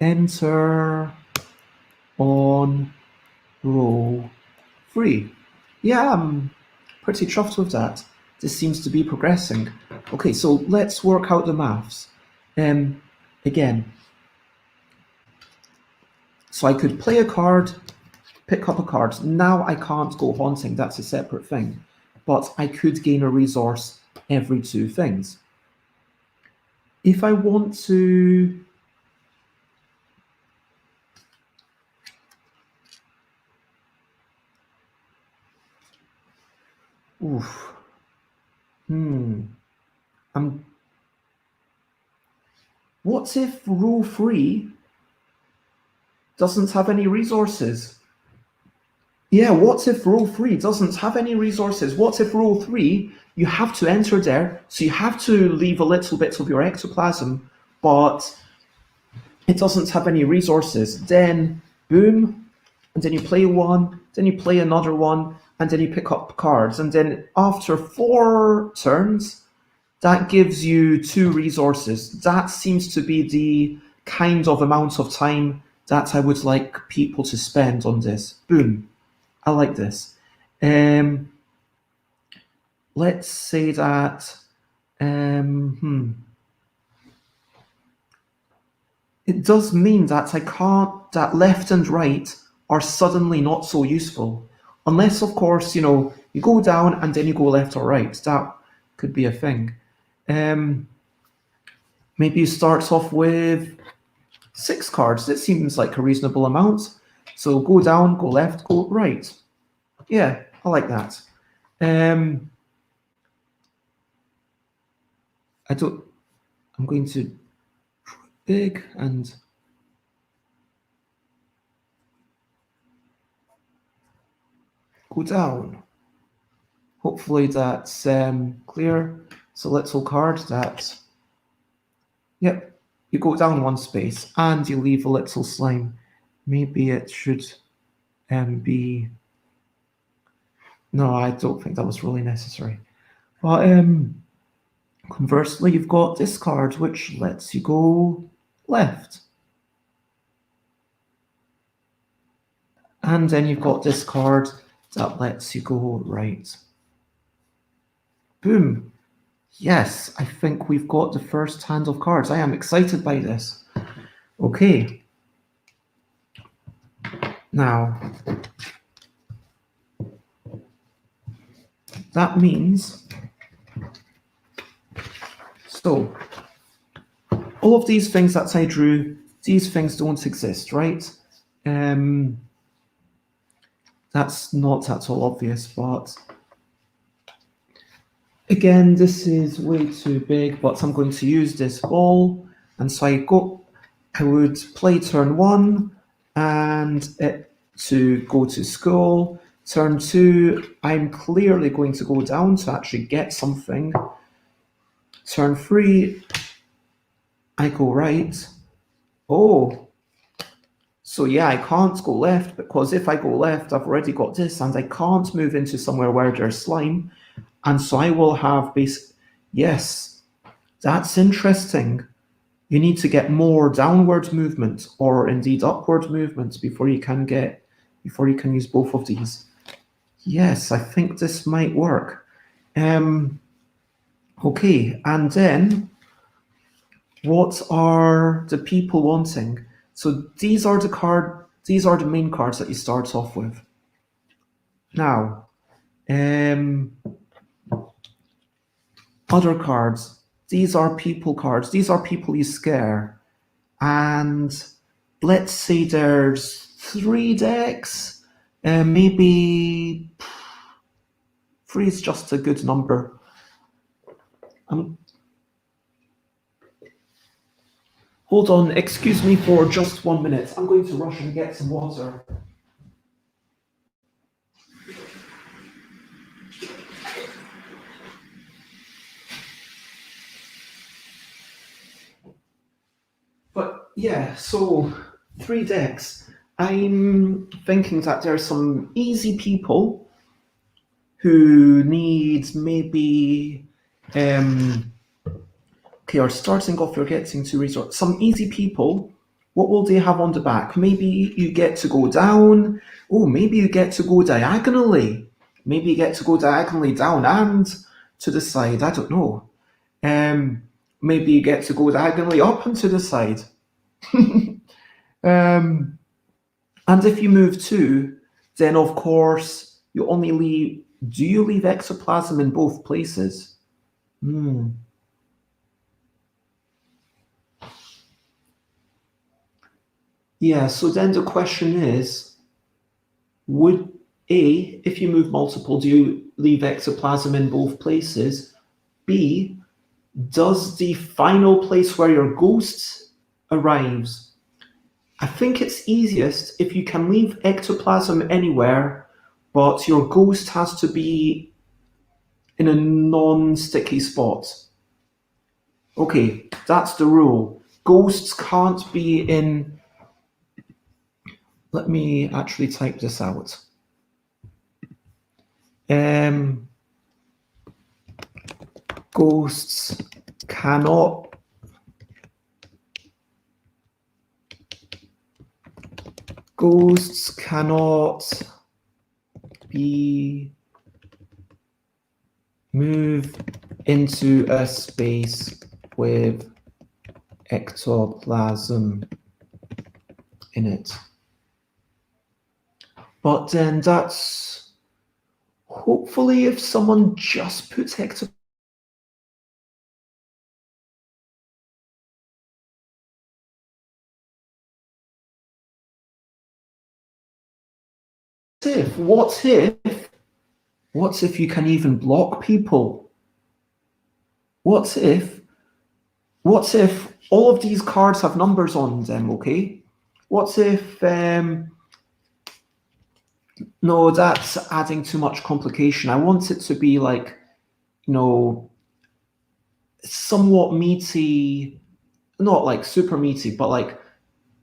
Enter on row 3. Yeah, I'm pretty chuffed with that. This seems to be progressing. Okay, so let's work out the maths. Again, so I could play a card, pick up a card. Now I can't go haunting, that's a separate thing. But I could gain a resource every 2 things. If I want to oof. What if row 3 doesn't have any resources? Yeah, what if row 3 doesn't have any resources? What if row 3, you have to enter there, so you have to leave a little bit of your ectoplasm, but it doesn't have any resources. Then, boom, and then you play one, then you play another one, and then you pick up cards. And then after 4 turns, that gives you 2 resources. That seems to be the kind of amount of time that I would like people to spend on this. Boom. I like this. Let's say that it does mean that I can't, that left and right are suddenly not so useful. Unless, of course, you go down and then you go left or right. That could be a thing. Maybe you start off with 6 cards. That seems like a reasonable amount. So go down, go left, go right. Yeah, I like that. I'm going to big and go down. Hopefully that's clear. It's a little card that, yep, you go down 1 space and you leave a little slime. Maybe it should be, no, I don't think that was really necessary. But conversely, you've got this card which lets you go left. And then you've got this card that lets you go right. Boom. Yes, I think we've got the first hand of cards. I am excited by this. Okay. Now, that means, so, all of these things that I drew, these things don't exist, right? That's not at all obvious, but again, this is way too big, but I'm going to use this ball. And so I would play turn 1 and to go to school. Turn 2, I'm clearly going to go down to actually get something. Turn 3, I go right. Oh, so yeah, I can't go left because if I go left, I've already got this and I can't move into somewhere where there's slime. And so I will have basic. Yes, that's interesting. You need to get more downward movement or indeed upward movement before you can use both of these. Yes, I think this might work. Okay, and then what are the people wanting? So these are the main cards that you start off with. Now, other cards. These are people cards. These are people you scare. And let's say there's 3 decks. Maybe 3 is just a good number. Hold on, excuse me for just 1 minute. I'm going to rush and get some water. But yeah, so 3 decks. I'm thinking that there's some easy people who need maybe okay, or starting off you're getting to resort. Some easy people, what will they have on the back? Maybe you get to go down. Oh, maybe you get to go diagonally. Maybe you get to go diagonally down and to the side. I don't know. Maybe you get to go diagonally up and to the side. And if you move 2, then of course you only leave. Do you leave ectoplasm in both places? Yeah, so then the question is, would A, if you move multiple, do you leave ectoplasm in both places? B, does the final place where your ghost arrives? I think it's easiest if you can leave ectoplasm anywhere, but your ghost has to be in a non-sticky spot. Okay, that's the rule. Ghosts can't be in. Let me actually type this out. Ghosts cannot be moved into a space with ectoplasm in it. But then that's hopefully if someone just puts ectoplasm. What if you can even block people? What if all of these cards have numbers on them, okay? What if no, that's adding too much complication. I want it to be like, somewhat meaty, not like super meaty, but like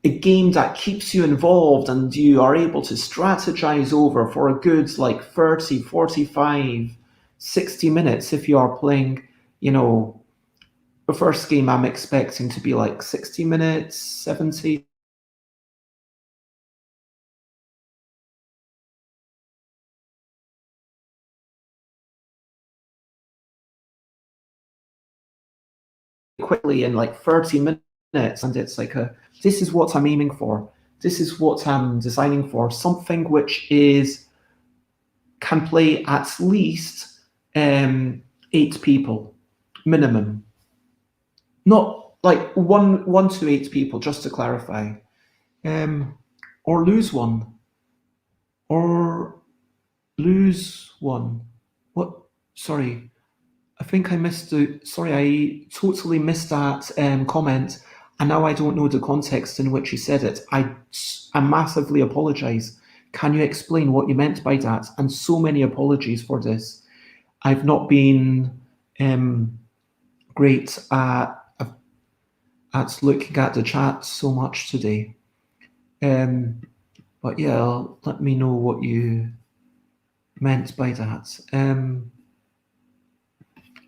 a game that keeps you involved and you are able to strategize over for a good like 30, 45, 60 minutes if you are playing, the first game I'm expecting to be like 60 minutes, 70. Quickly in like 30 minutes, and it's like this is what I'm aiming for. This is what I'm designing for. Something which can play at least 8 people minimum. Not like one to 8 people, just to clarify. Or lose one. Or lose one. What? Sorry. I think I missed sorry, I totally missed that comment, and now I don't know the context in which you said it. I massively apologise. Can you explain what you meant by that? And so many apologies for this. I've not been great at looking at the chat so much today. But yeah, let me know what you meant by that.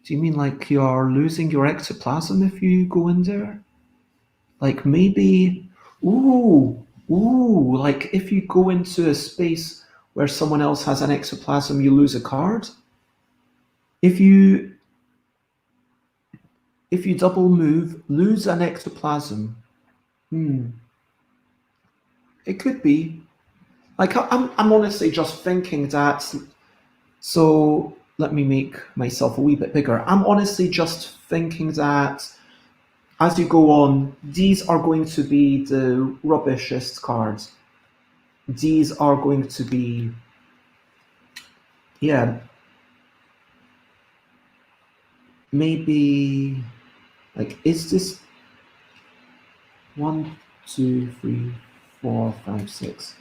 Do you mean like you're losing your ectoplasm if you go in there? Like maybe, like if you go into a space where someone else has an ectoplasm, you lose a card. If you double move, lose an ectoplasm. It could be. Like I'm honestly just thinking that. So let me make myself a wee bit bigger. I'm honestly just thinking that as you go on, these are going to be the rubbishest cards. These are going to be, yeah, maybe like, is this 1, 2, 3, 4, 5, 6?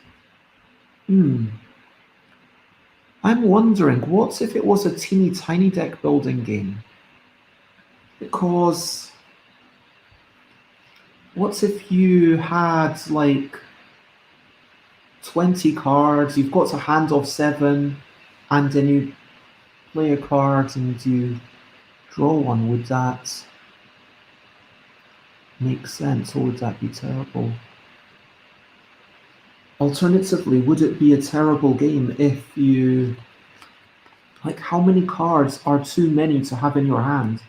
I'm wondering, what if it was a teeny tiny deck building game? Because what if you had like 20 cards, you've got to hand off 7, and then you play a card and you draw one? Would that make sense, or would that be terrible? Alternatively, would it be a terrible game if you... Like, how many cards are too many to have in your hand?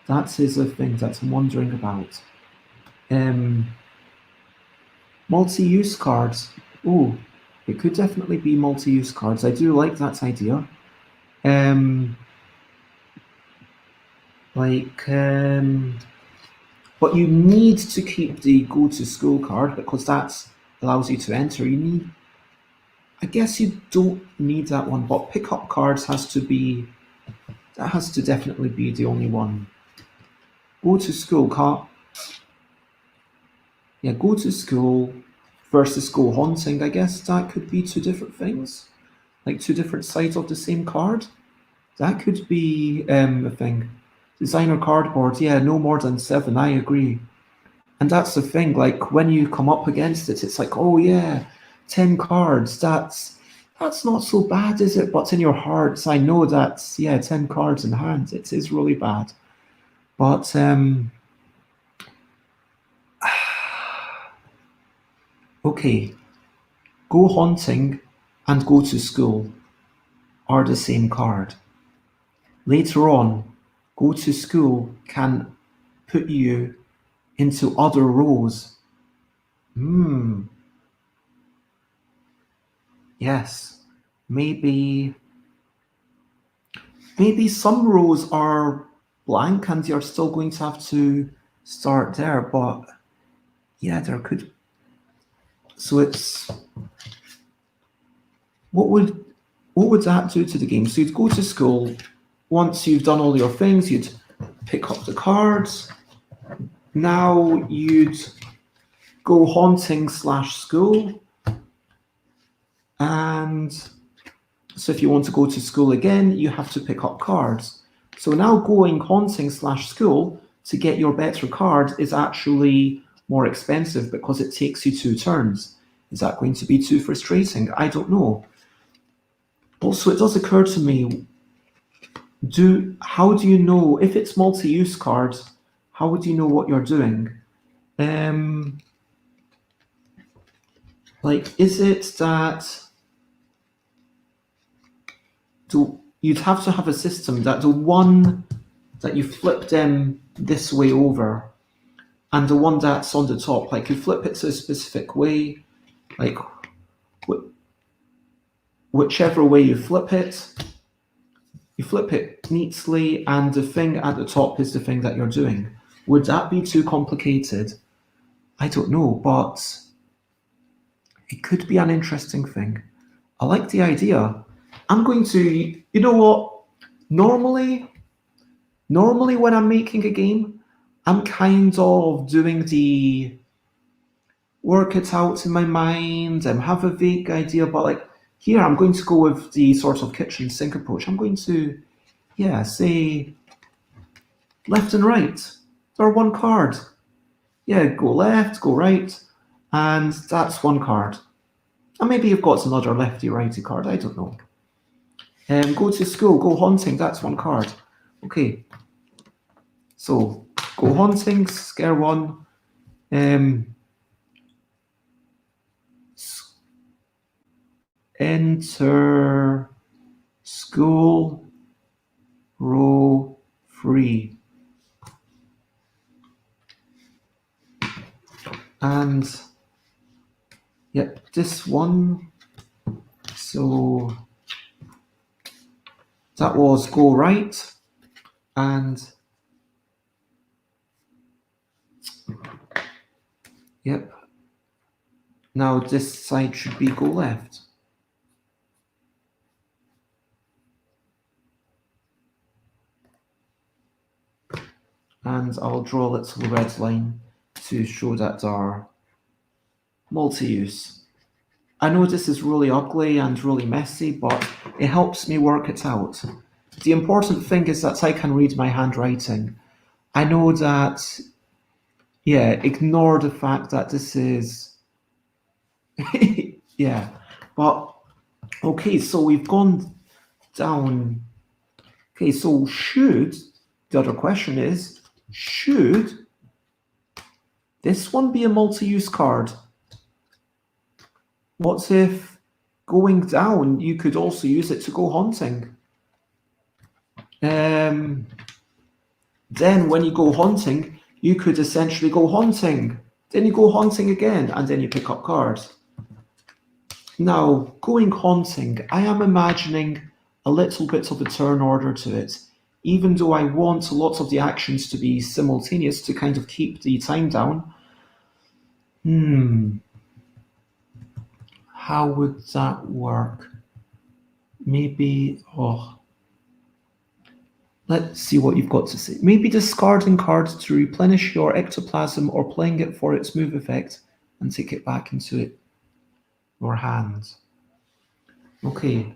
That is a thing that I'm wondering about. Multi-use cards. Oh, it could definitely be multi-use cards. I do like that idea. But you need to keep the go to school card because that allows you to enter. I guess you don't need that one, but pickup cards has to definitely be the only one. Go to school card. Yeah, go to school versus go haunting. I guess that could be two different things, like two different sides of the same card. That could be a thing. Designer cardboard, yeah, no more than 7. I agree. And that's the thing. Like when you come up against it, it's like, oh yeah, 10 cards. That's not so bad, is it? But in your hearts, I know that's 10 cards in hand. It is really bad. But okay, go haunting and go to school are the same card. Later on, go to school can put you into other rows. Yes, maybe some rows are blank and you're still going to have to start there, but yeah, there could. So it's what would that do to the game? So you'd go to school. Once you've done all your things, you'd pick up the cards. Now you'd go haunting / school. And so if you want to go to school again, you have to pick up cards. So now going haunting / school to get your better card is actually more expensive because it takes you 2 turns. Is that going to be too frustrating? I don't know. Also, it does occur to me, how do you know if it's multi-use cards? How would you know what you're doing? Like, is it that you'd have to have a system that the one that you flip them this way over and the one that's on the top, like you flip it to a specific way, like whichever way you flip it neatly, and the thing at the top is the thing that you're doing. Would that be too complicated? I don't know, but it could be an interesting thing. I like the idea. I'm going to, you know what? Normally when I'm making a game, I'm kind of doing the work it out in my mind and have a vague idea, but like here I'm going to go with the sort of kitchen sink approach. I'm going to, say Left and right. They're one card. Yeah, go left, go right, and that's one card. And maybe you've got another lefty righty card, I don't know. Go to school, go hunting, that's one card. Okay. So go hunting, scare one. Enter school row free. And yep, this one. So that was go right. And yep. Now this side should be go left. And I'll draw a little red line to show that they're multi-use. I know this is really ugly and really messy, but it helps me work it out. The important thing is that I can read my handwriting. I know that, yeah, ignore the fact that this is, yeah, but okay, so we've gone down. Okay, so the other question is, should this one be a multi-use card? What if going down, you could also use it to go hunting? Then when you go hunting, you could essentially go hunting. Then you go hunting again, and then you pick up cards. Now, going hunting, I am imagining a little bit of a turn order to it, even though I want a lot of the actions to be simultaneous to kind of keep the time down. How would that work? Maybe, let's see what you've got to say. Maybe discarding cards to replenish your ectoplasm or playing it for its move effect and take it back into your hand. Okay,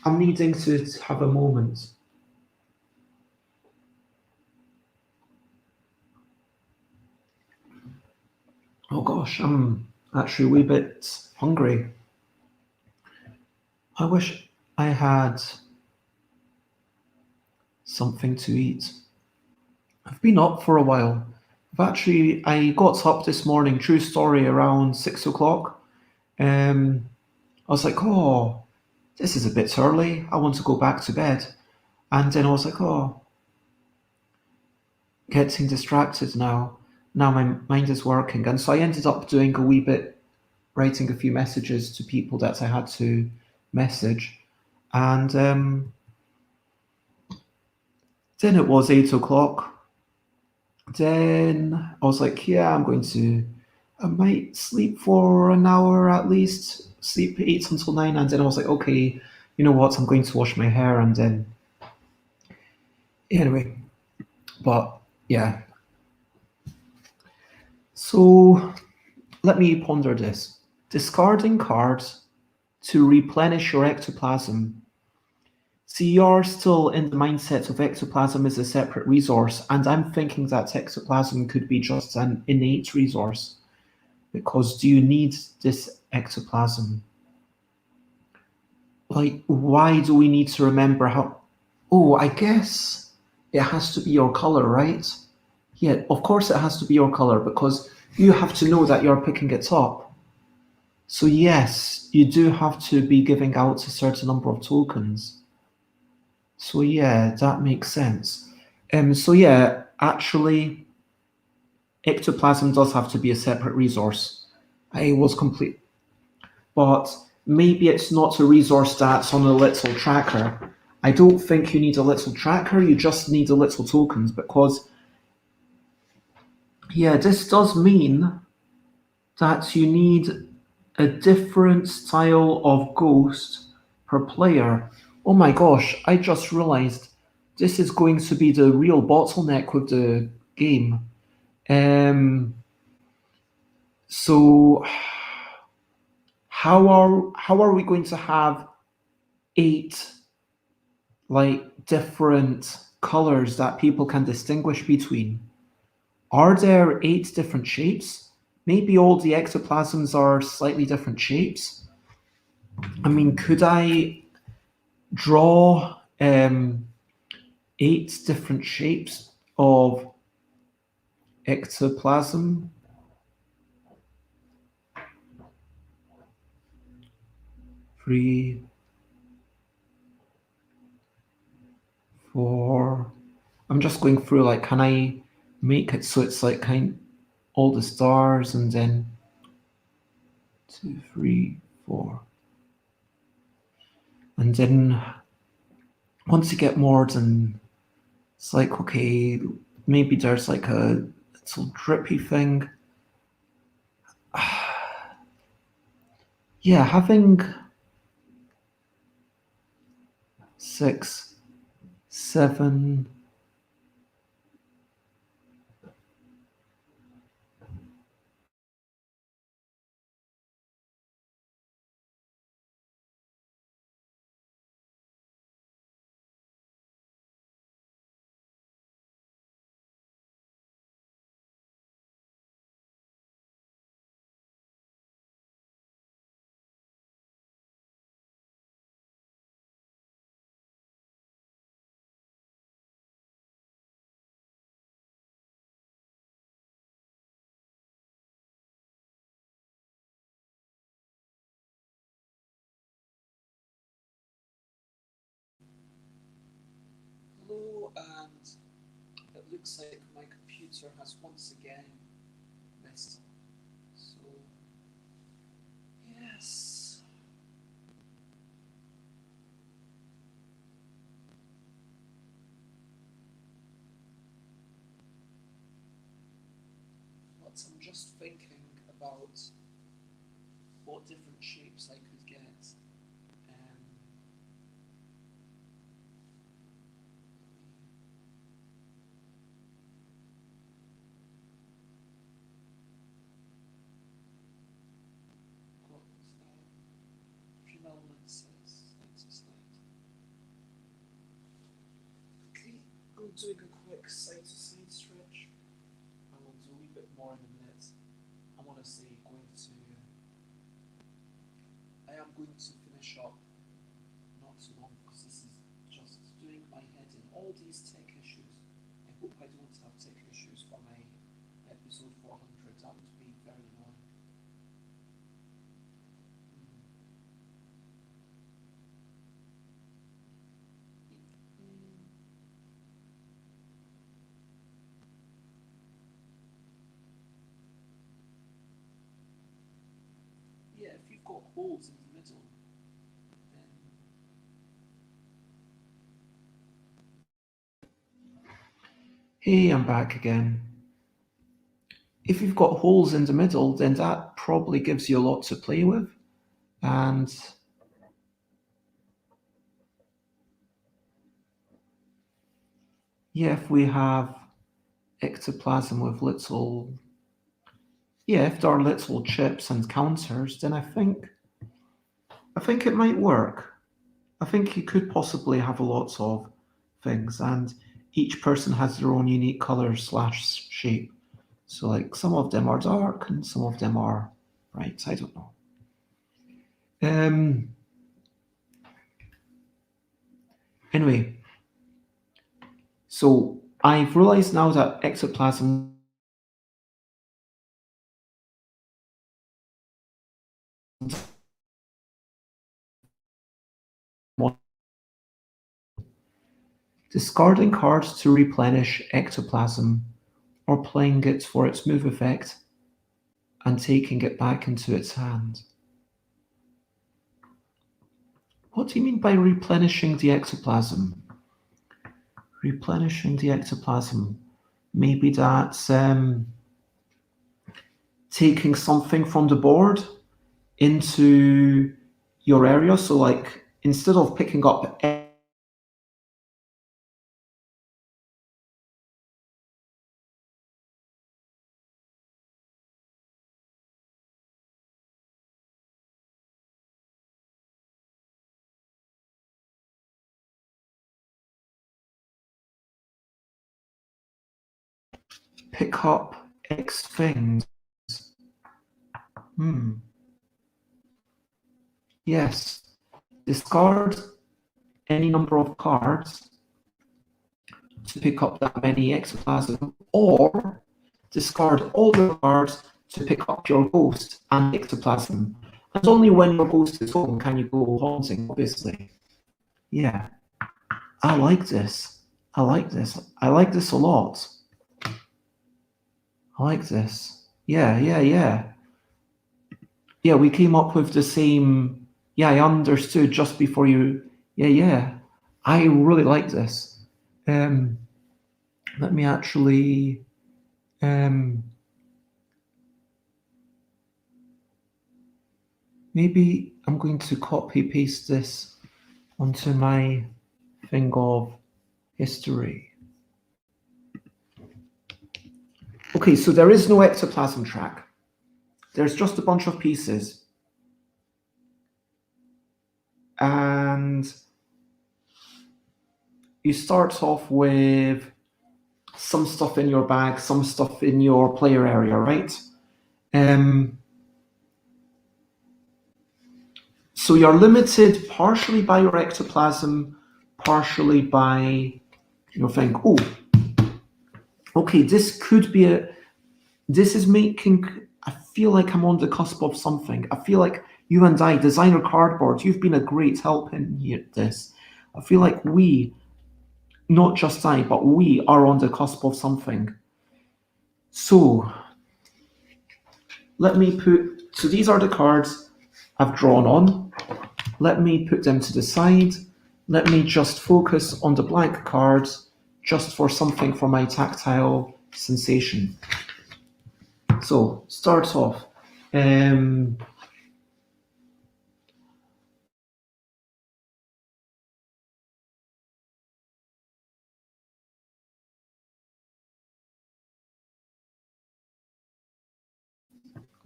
I'm needing to have a moment. Oh gosh, I'm actually a wee bit hungry. I wish I had something to eat. I've been up for a while. I got up this morning, true story, around 6 o'clock. I was like, oh, this is a bit early. I want to go back to bed. And then I was like, oh, getting distracted now. Now my mind is working. And so I ended up doing a wee bit, writing a few messages to people that I had to message. And then it was 8 o'clock. Then I was like, yeah, I might sleep for an hour at least, sleep 8 until 9. And then I was like, okay, you know what? I'm going to wash my hair. And then, anyway, but yeah. So let me ponder this. Discarding cards to replenish your ectoplasm. See, you're still in the mindset of ectoplasm as a separate resource, and I'm thinking that ectoplasm could be just an innate resource. Because do you need this ectoplasm? Like, why do we need to remember how? Oh, I guess it has to be your color, right? Yeah, of course it has to be your color because you have to know that you're picking it up. So yes, you do have to be giving out a certain number of tokens. So yeah, that makes sense. So yeah, actually, ectoplasm does have to be a separate resource. I was complete, but maybe it's not a resource that's on a little tracker. I don't think you need a little tracker. You just need a little tokens because, yeah, this does mean that you need a different style of ghost per player. Oh my gosh, I just realized this is going to be the real bottleneck with the game. So how are we going to have 8 like different colors that people can distinguish between. Are there eight different shapes? Maybe all the ectoplasms are slightly different shapes. I mean, could I draw eight different shapes of ectoplasm? Three, four. I'm just going through like, can I make it so it's like kind all the stars and then two, three, four. And then once you get more than it's like okay, maybe there's like a little drippy thing. Yeah, having six, seven. Hello, and it looks like my computer has once again messed up. So, yes. But I'm just thinking about what different shapes I could get. Um, what was that? Few elements says slide. Okay, I'm doing a quick side to side stretch. I will do a wee bit more in a minute. I want to say I am going to finish up not too long because this is just doing my head in all these tech issues. I hope I don't have tech issues for my episode 400. That would be very annoying. Yeah, if you've got holes in the middle, then hey, I'm back again. If you've got holes in the middle, then that probably gives you a lot to play with. And yeah, if we have ectoplasm with little, yeah, if there are little chips and counters, then I think it might work. I think you could possibly have a lot of things, and each person has their own unique color slash shape. So like some of them are dark and some of them are bright. I don't know. Um. Anyway, so I've realized now that ectoplasm discarding cards to replenish ectoplasm or playing it for its move effect and taking it back into its hand. What do you mean by replenishing the ectoplasm? Replenishing the ectoplasm. Maybe that's taking something from the board into your area. So, like, instead of picking up pick up X things. Yes. Discard any number of cards to pick up that many ectoplasm, or discard all your cards to pick up your ghost and ectoplasm. And only when your ghost is home can you go haunting, obviously. Yeah. I like this. I like this. I like this a lot. I like this. Yeah. Yeah, we came up with the same. Yeah, I understood just before you. Yeah. I really like this. Let me actually. Maybe I'm going to copy paste this onto my thing of history. Okay, so there is no ectoplasm track. There's just a bunch of pieces. And you start off with some stuff in your bag, some stuff in your player area, right? So you're limited partially by your ectoplasm, partially by your thing. Oh, okay, this could be a. This is making. I feel like I'm on the cusp of something. I feel like you and I, designer cardboard, you've been a great help in this. I feel like we, not just I, but we are on the cusp of something. So let me put. So these are the cards I've drawn on. Let me put them to the side. Let me just focus on the blank cards just for something for my tactile sensation. So, start off.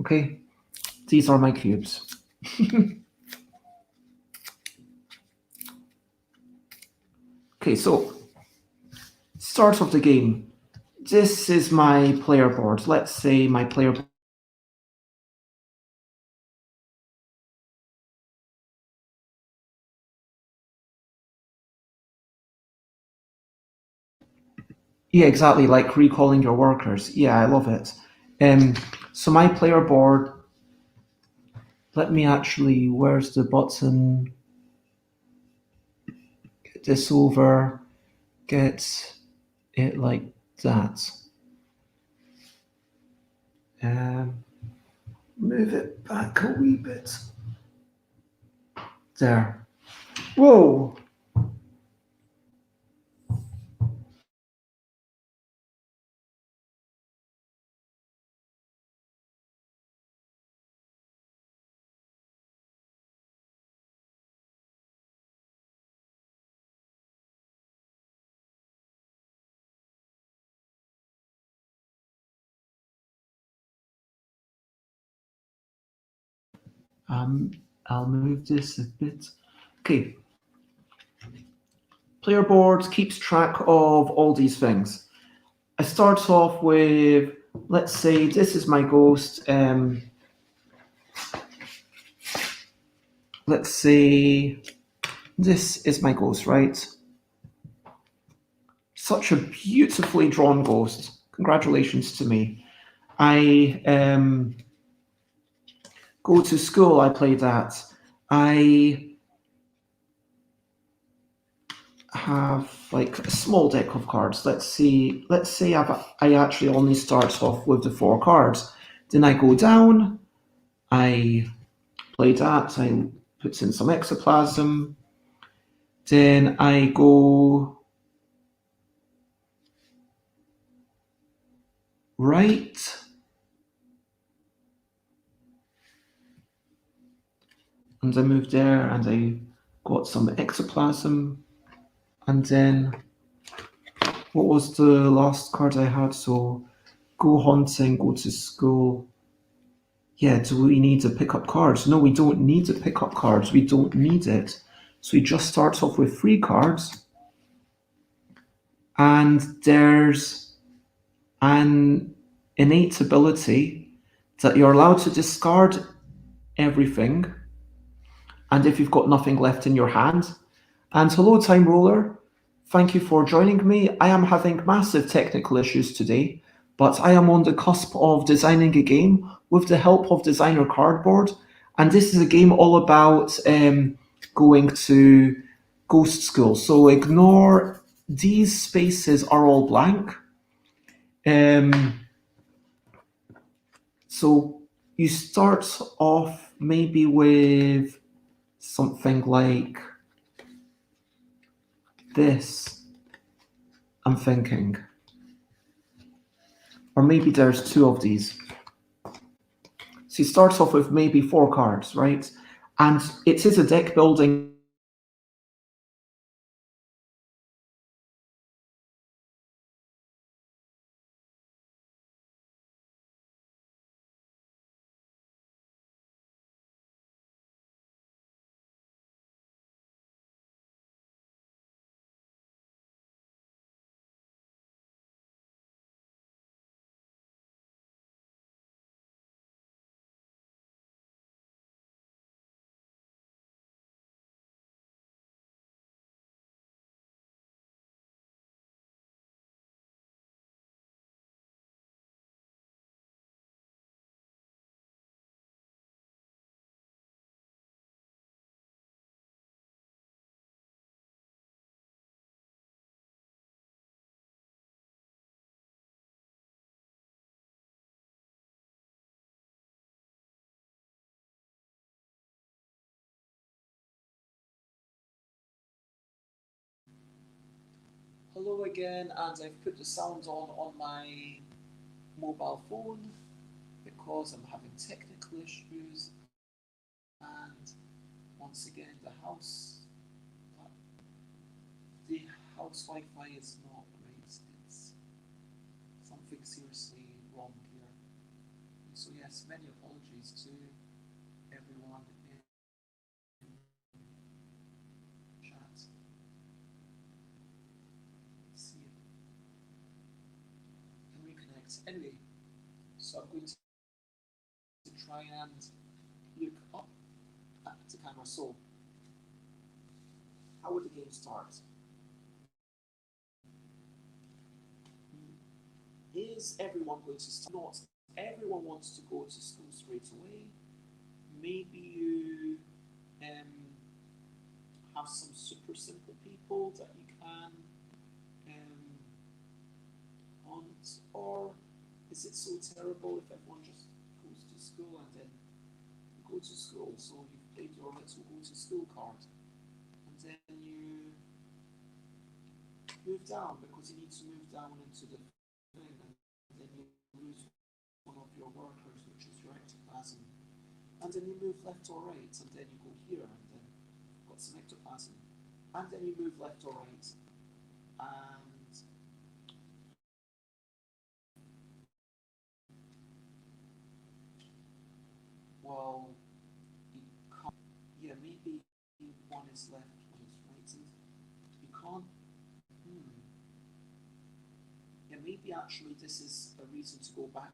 Okay, these are my cubes. Okay, so start of the game. This is my player board. Let's say my player board. Yeah, exactly, like recalling your workers. Yeah, I love it. So my player board, let me actually, where's the button? Get this over, get it like that. Move it back a wee bit. There. Whoa! I'll move this a bit. Okay. Player board keeps track of all these things. I start off with, let's say this is my ghost. Let's say this is my ghost, right? Such a beautifully drawn ghost. Congratulations to me. I go to school, I play that. I have like a small deck of cards. Let's say I actually only start off with the 4 cards. Then I go down, I play that, I put in some ectoplasm. Then I go right. And I moved there and I got some ectoplasm. And then what was the last card I had? So go hunting, go to school. Yeah, do we need to pick up cards? No, we don't need to pick up cards. We don't need it. So we just start off with 3 cards. And there's an innate ability that you're allowed to discard everything, and if you've got nothing left in your hand. And hello, Time Roller. Thank you for joining me. I am having massive technical issues today, but I am on the cusp of designing a game with the help of Designer Cardboard. And this is a game all about going to ghost school. So ignore these spaces are all blank. Um, so you start off maybe with something like this, I'm thinking. Or maybe there's two of these. So he starts off with maybe four cards, right? And it is a deck building hello again, and I've put the sound on my mobile phone because I'm having technical issues. And once again, the house Wi-Fi is not great. It's something seriously wrong here. So yes, many apologies to everyone in chat. Let's see if we can reconnect. Anyway, so I'm going to try and look up at the camera. So how would the game start? Is everyone going to start? Not everyone wants to go to school straight away. Maybe you have some super simple people that you can hunt, or is it so terrible if everyone just goes to school and then you go to school? So you've played your little go to school card, and then you move down because you need to move down into the thing, and then you lose one of your workers, which is your ectoplasm. And then you move left or right, and then you go here, and then you've got some ectoplasm. And then you move left or right, and well, you can't. Yeah, maybe one is left, one is right, and you can't. Hmm. Yeah, maybe actually this is a reason to go back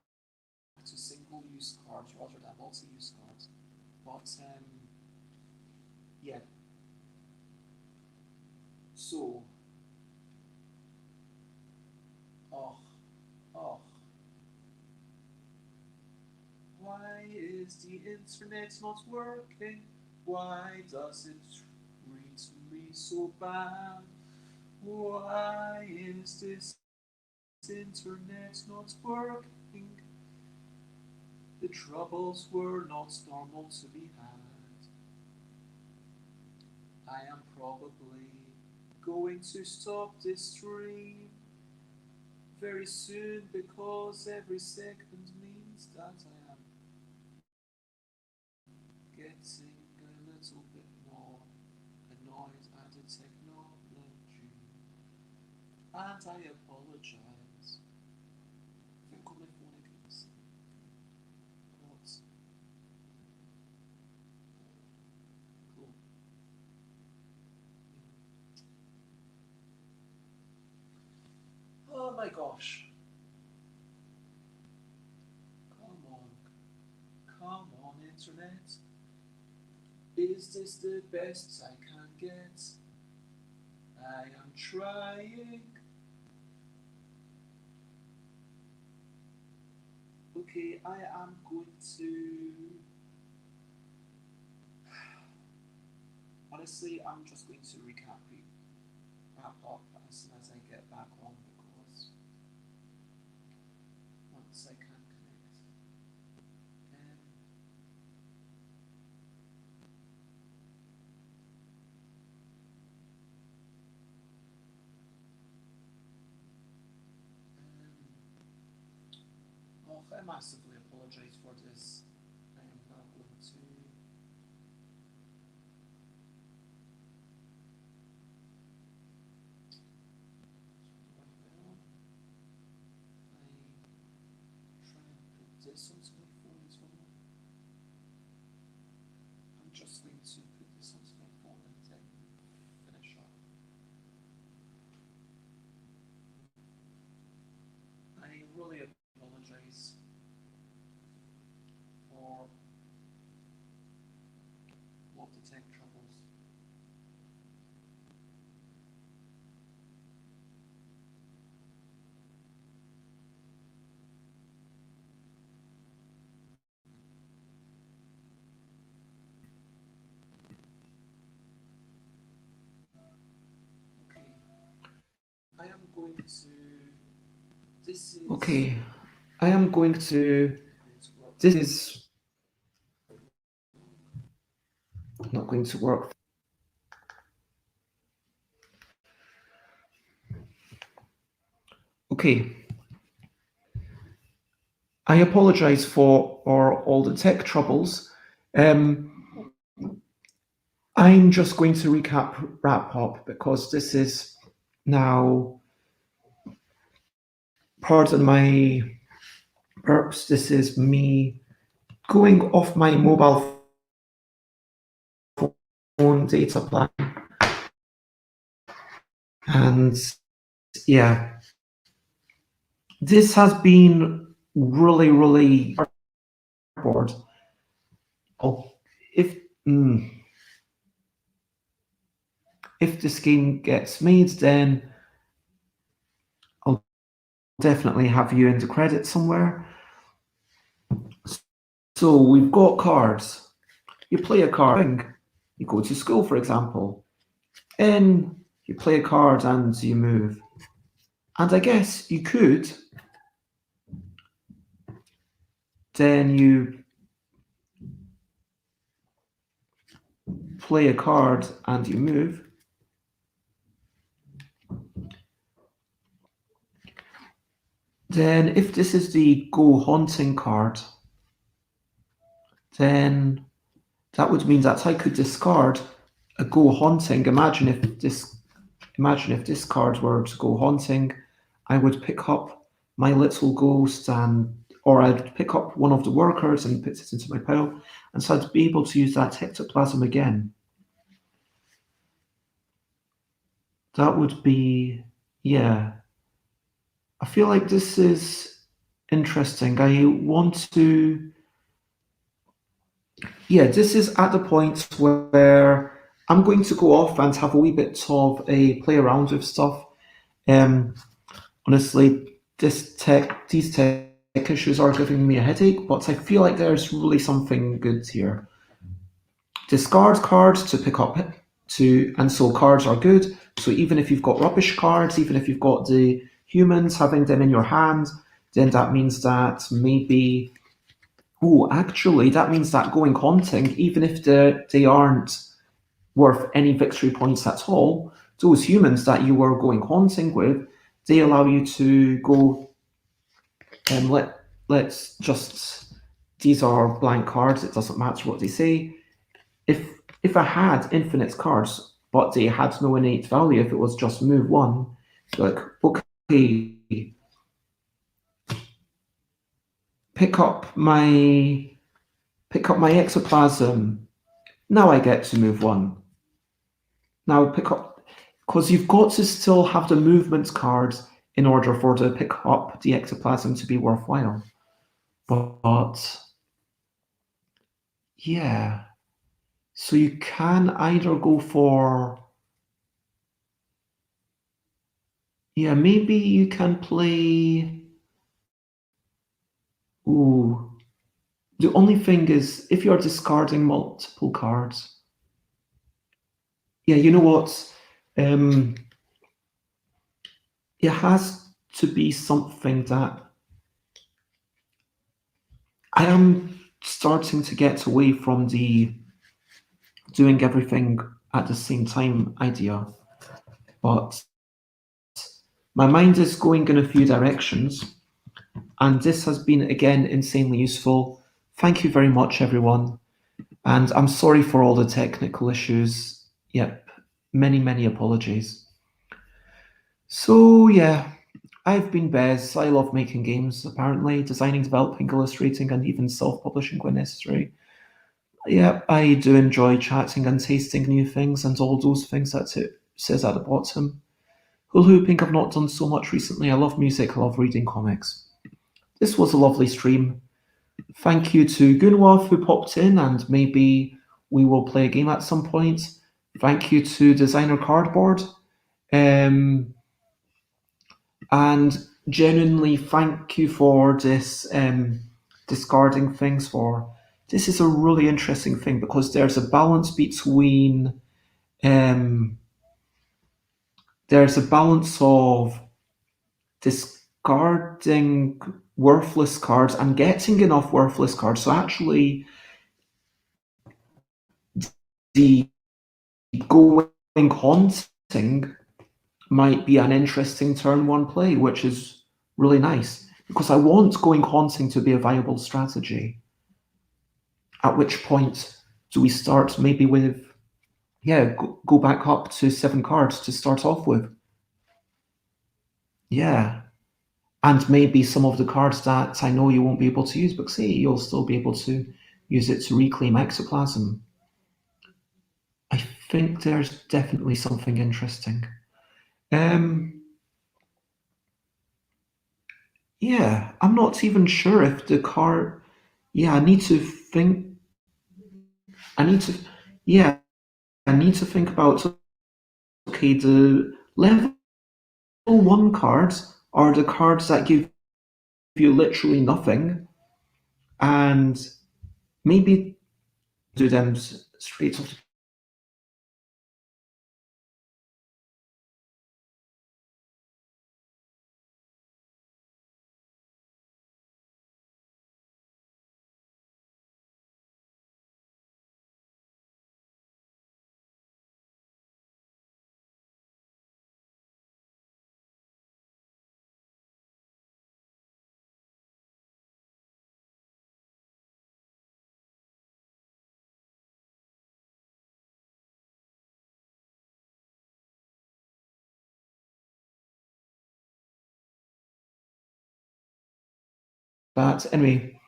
to single-use cards rather than multi-use cards. But yeah, so oh oh, why is the internet not working? Why does it treat me so bad? Why is this internet not working? The troubles were not normal to be had. I am probably going to stop this stream very soon because every second means that I am getting a little bit more annoyed at the technology. And I apologize. I think on my phone I can see. But cool. Oh my gosh. internet? Is this the best I can get? I am trying. Okay, I am going to. Honestly, I'm just going to wrap up as soon as I get back on because once I can connect. Um, I massively apologise for this. I am now going to. Try and put this onto my phone as well. I'm just going to put this onto my phone and then finish up. I really apologise for all the tech troubles. Okay, I am going to. This is. Okay, I am going to. This is not going to work. Okay. I apologise for all the tech troubles. I'm just going to wrap up because this is now, pardon my burps, this is me going off my mobile phone data plan. And yeah, this has been really, really hard. Oh, if if this game gets made, then I'll definitely have you in the credits somewhere. So we've got cards. You play a card. You go to school, for example. And you play a card and you move. And I guess you could. Then you play a card and you move. Then if this is the go hunting card, then that would mean that I could discard a go hunting. Imagine if this card were to go hunting, I would pick up my little ghost or I'd pick up one of the workers and put it into my pile, and so I'd be able to use that ectoplasm again. That would be, yeah. I feel like this is interesting. I want to, yeah, this is at the point where I'm going to go off and have a wee bit of a play around with stuff. Honestly, these tech issues are giving me a headache, but I feel like there's really something good here. Discard cards to pick up and so cards are good. So even if you've got rubbish cards, even if you've got the humans having them in your hand, then that means that maybe, actually that means that going hunting, even if they aren't worth any victory points at all, those humans that you were going hunting with, they allow you to go and let's just, these are blank cards, it doesn't matter what they say. If I had infinite cards, but they had no innate value, if it was just move one, like, okay, pick up my ectoplasm. Now I get to move one. Now pick up, because you've got to still have the movement cards in order for to pick up the ectoplasm to be worthwhile. But Yeah. So you can either go for, yeah, maybe you can play. Ooh. The only thing is, if you're discarding multiple cards, yeah, you know what? Um, it has to be something that I am starting to get away from the doing everything at the same time idea, but my mind is going in a few directions, and this has been again insanely useful. Thank you very much, everyone, and I'm sorry for all the technical issues. Yep, many apologies. So, yeah, I've been Bez. I love making games, apparently, designing, developing, illustrating, and even self publishing when necessary. Yeah, I do enjoy chatting and tasting new things and all those things that it says at the bottom. Hula hooping I've not done so much recently. I love music, I love reading comics. This was a lovely stream. Thank you to Gunwolf who popped in, and maybe we will play a game at some point. Thank you to Designer Cardboard. Um, and genuinely thank you for this discarding things for. This is a really interesting thing because there's a balance between um, there's a balance of discarding worthless cards and getting enough worthless cards. So actually, the going haunting might be an interesting turn one play, which is really nice because I want going haunting to be a viable strategy. At which point do we start maybe with, yeah, go back up to 7 cards to start off with? Yeah. And maybe some of the cards that I know you won't be able to use, but say you'll still be able to use it to reclaim ectoplasm. I think there's definitely something interesting. Um, yeah, I'm not even sure if the card. Yeah, I need to think. I need to. Yeah, I need to think about. Okay, the level one cards are the cards that give you literally nothing, and maybe do them straight off. But anyway,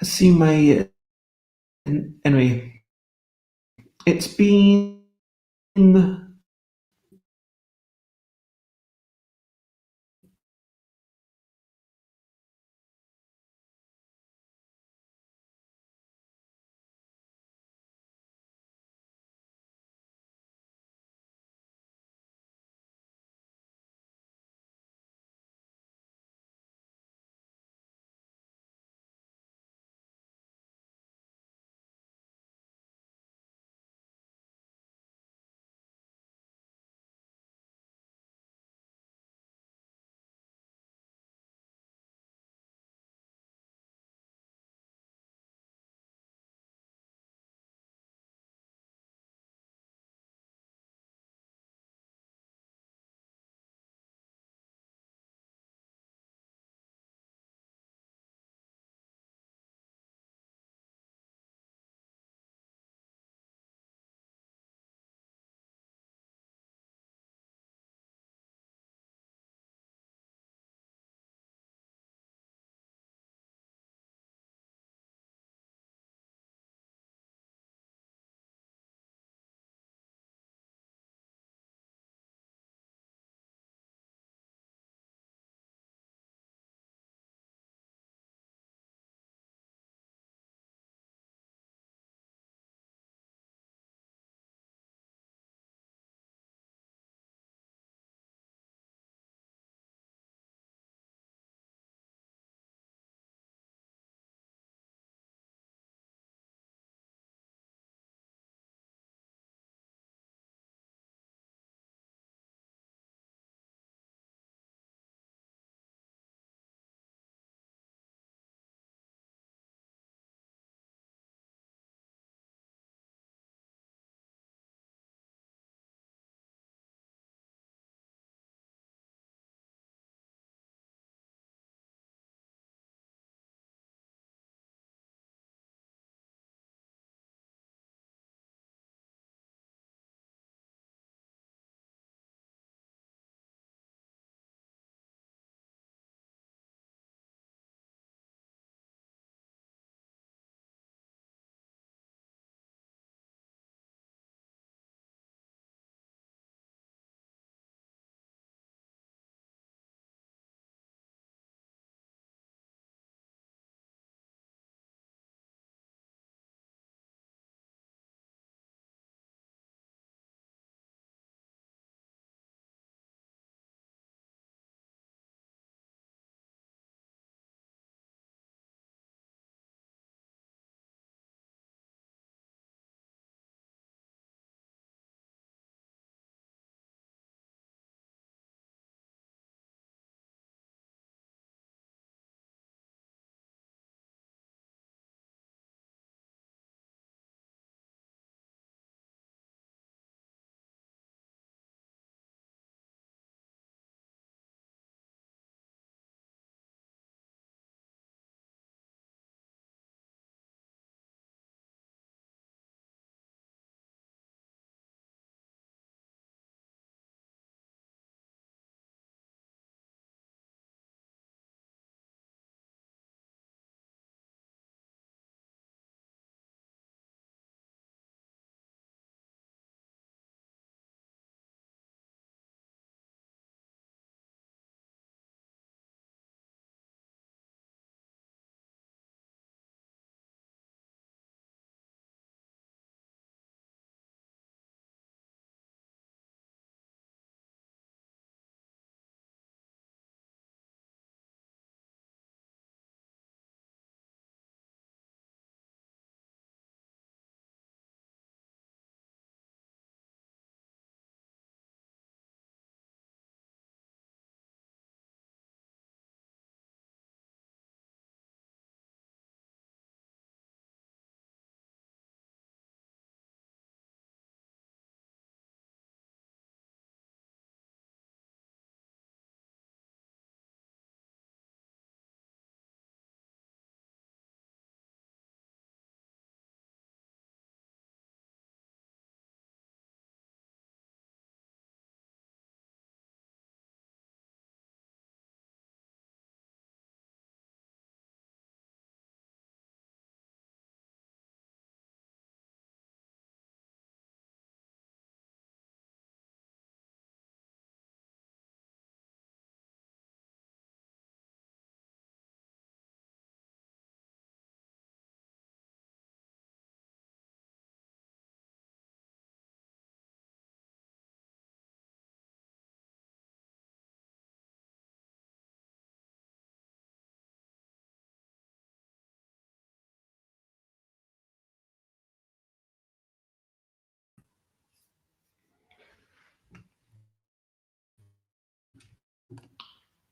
I see my. Anyway, it's been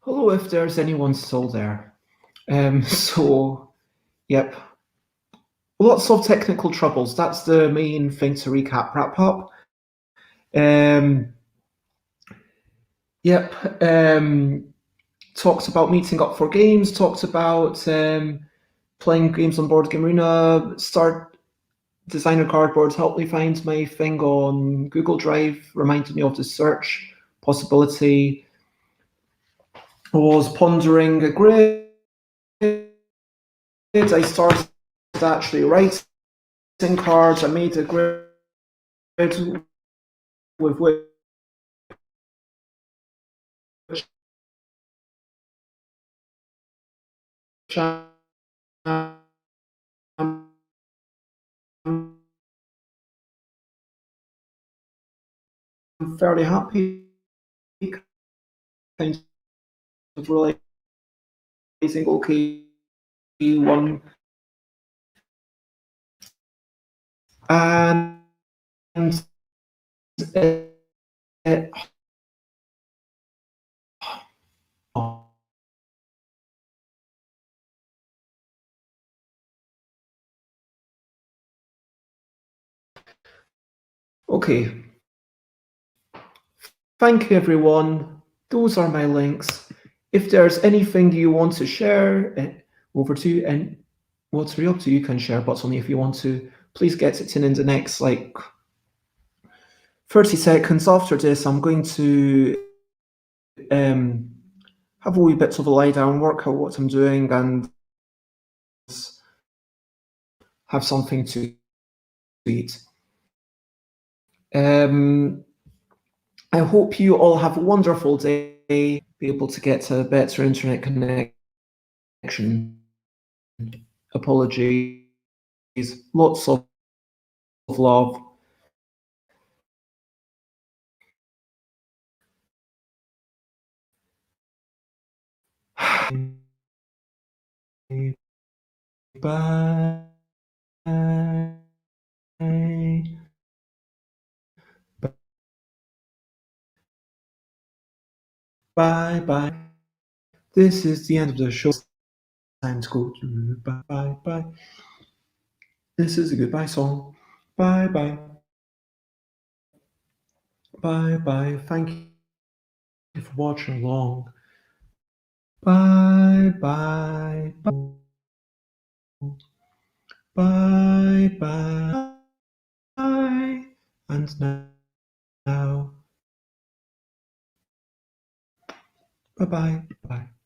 Hello, if there's anyone still there. So, yep, lots of technical troubles. That's the main thing to wrap up. Um, yep, talked about meeting up for games, talked about playing games on Board Game Arena, start designer cardboards, helped me find my thing on Google Drive, reminded me of the search possibility. I was pondering a grid. I started actually writing cards. I made a grid with which I'm fairly happy, kind of realizing, okay, one, and it, it, okay, thank you everyone. Those are my links. If there's anything you want to share, over to you, and what's really up to you can share, but only if you want to. Please get it in the next 30 seconds. After this, I'm going to um, have a wee bit of a lie down, work out what I'm doing, and have something to eat. I hope you all have a wonderful day. Be able to get a better internet connection. Apologies. Lots of love. Bye. Bye bye. This is the end of the show. Time to go. Bye bye bye. This is a goodbye song. Bye bye. Bye bye. Thank you for watching along. Bye bye. Bye bye. Bye. And now. Bye bye. Bye.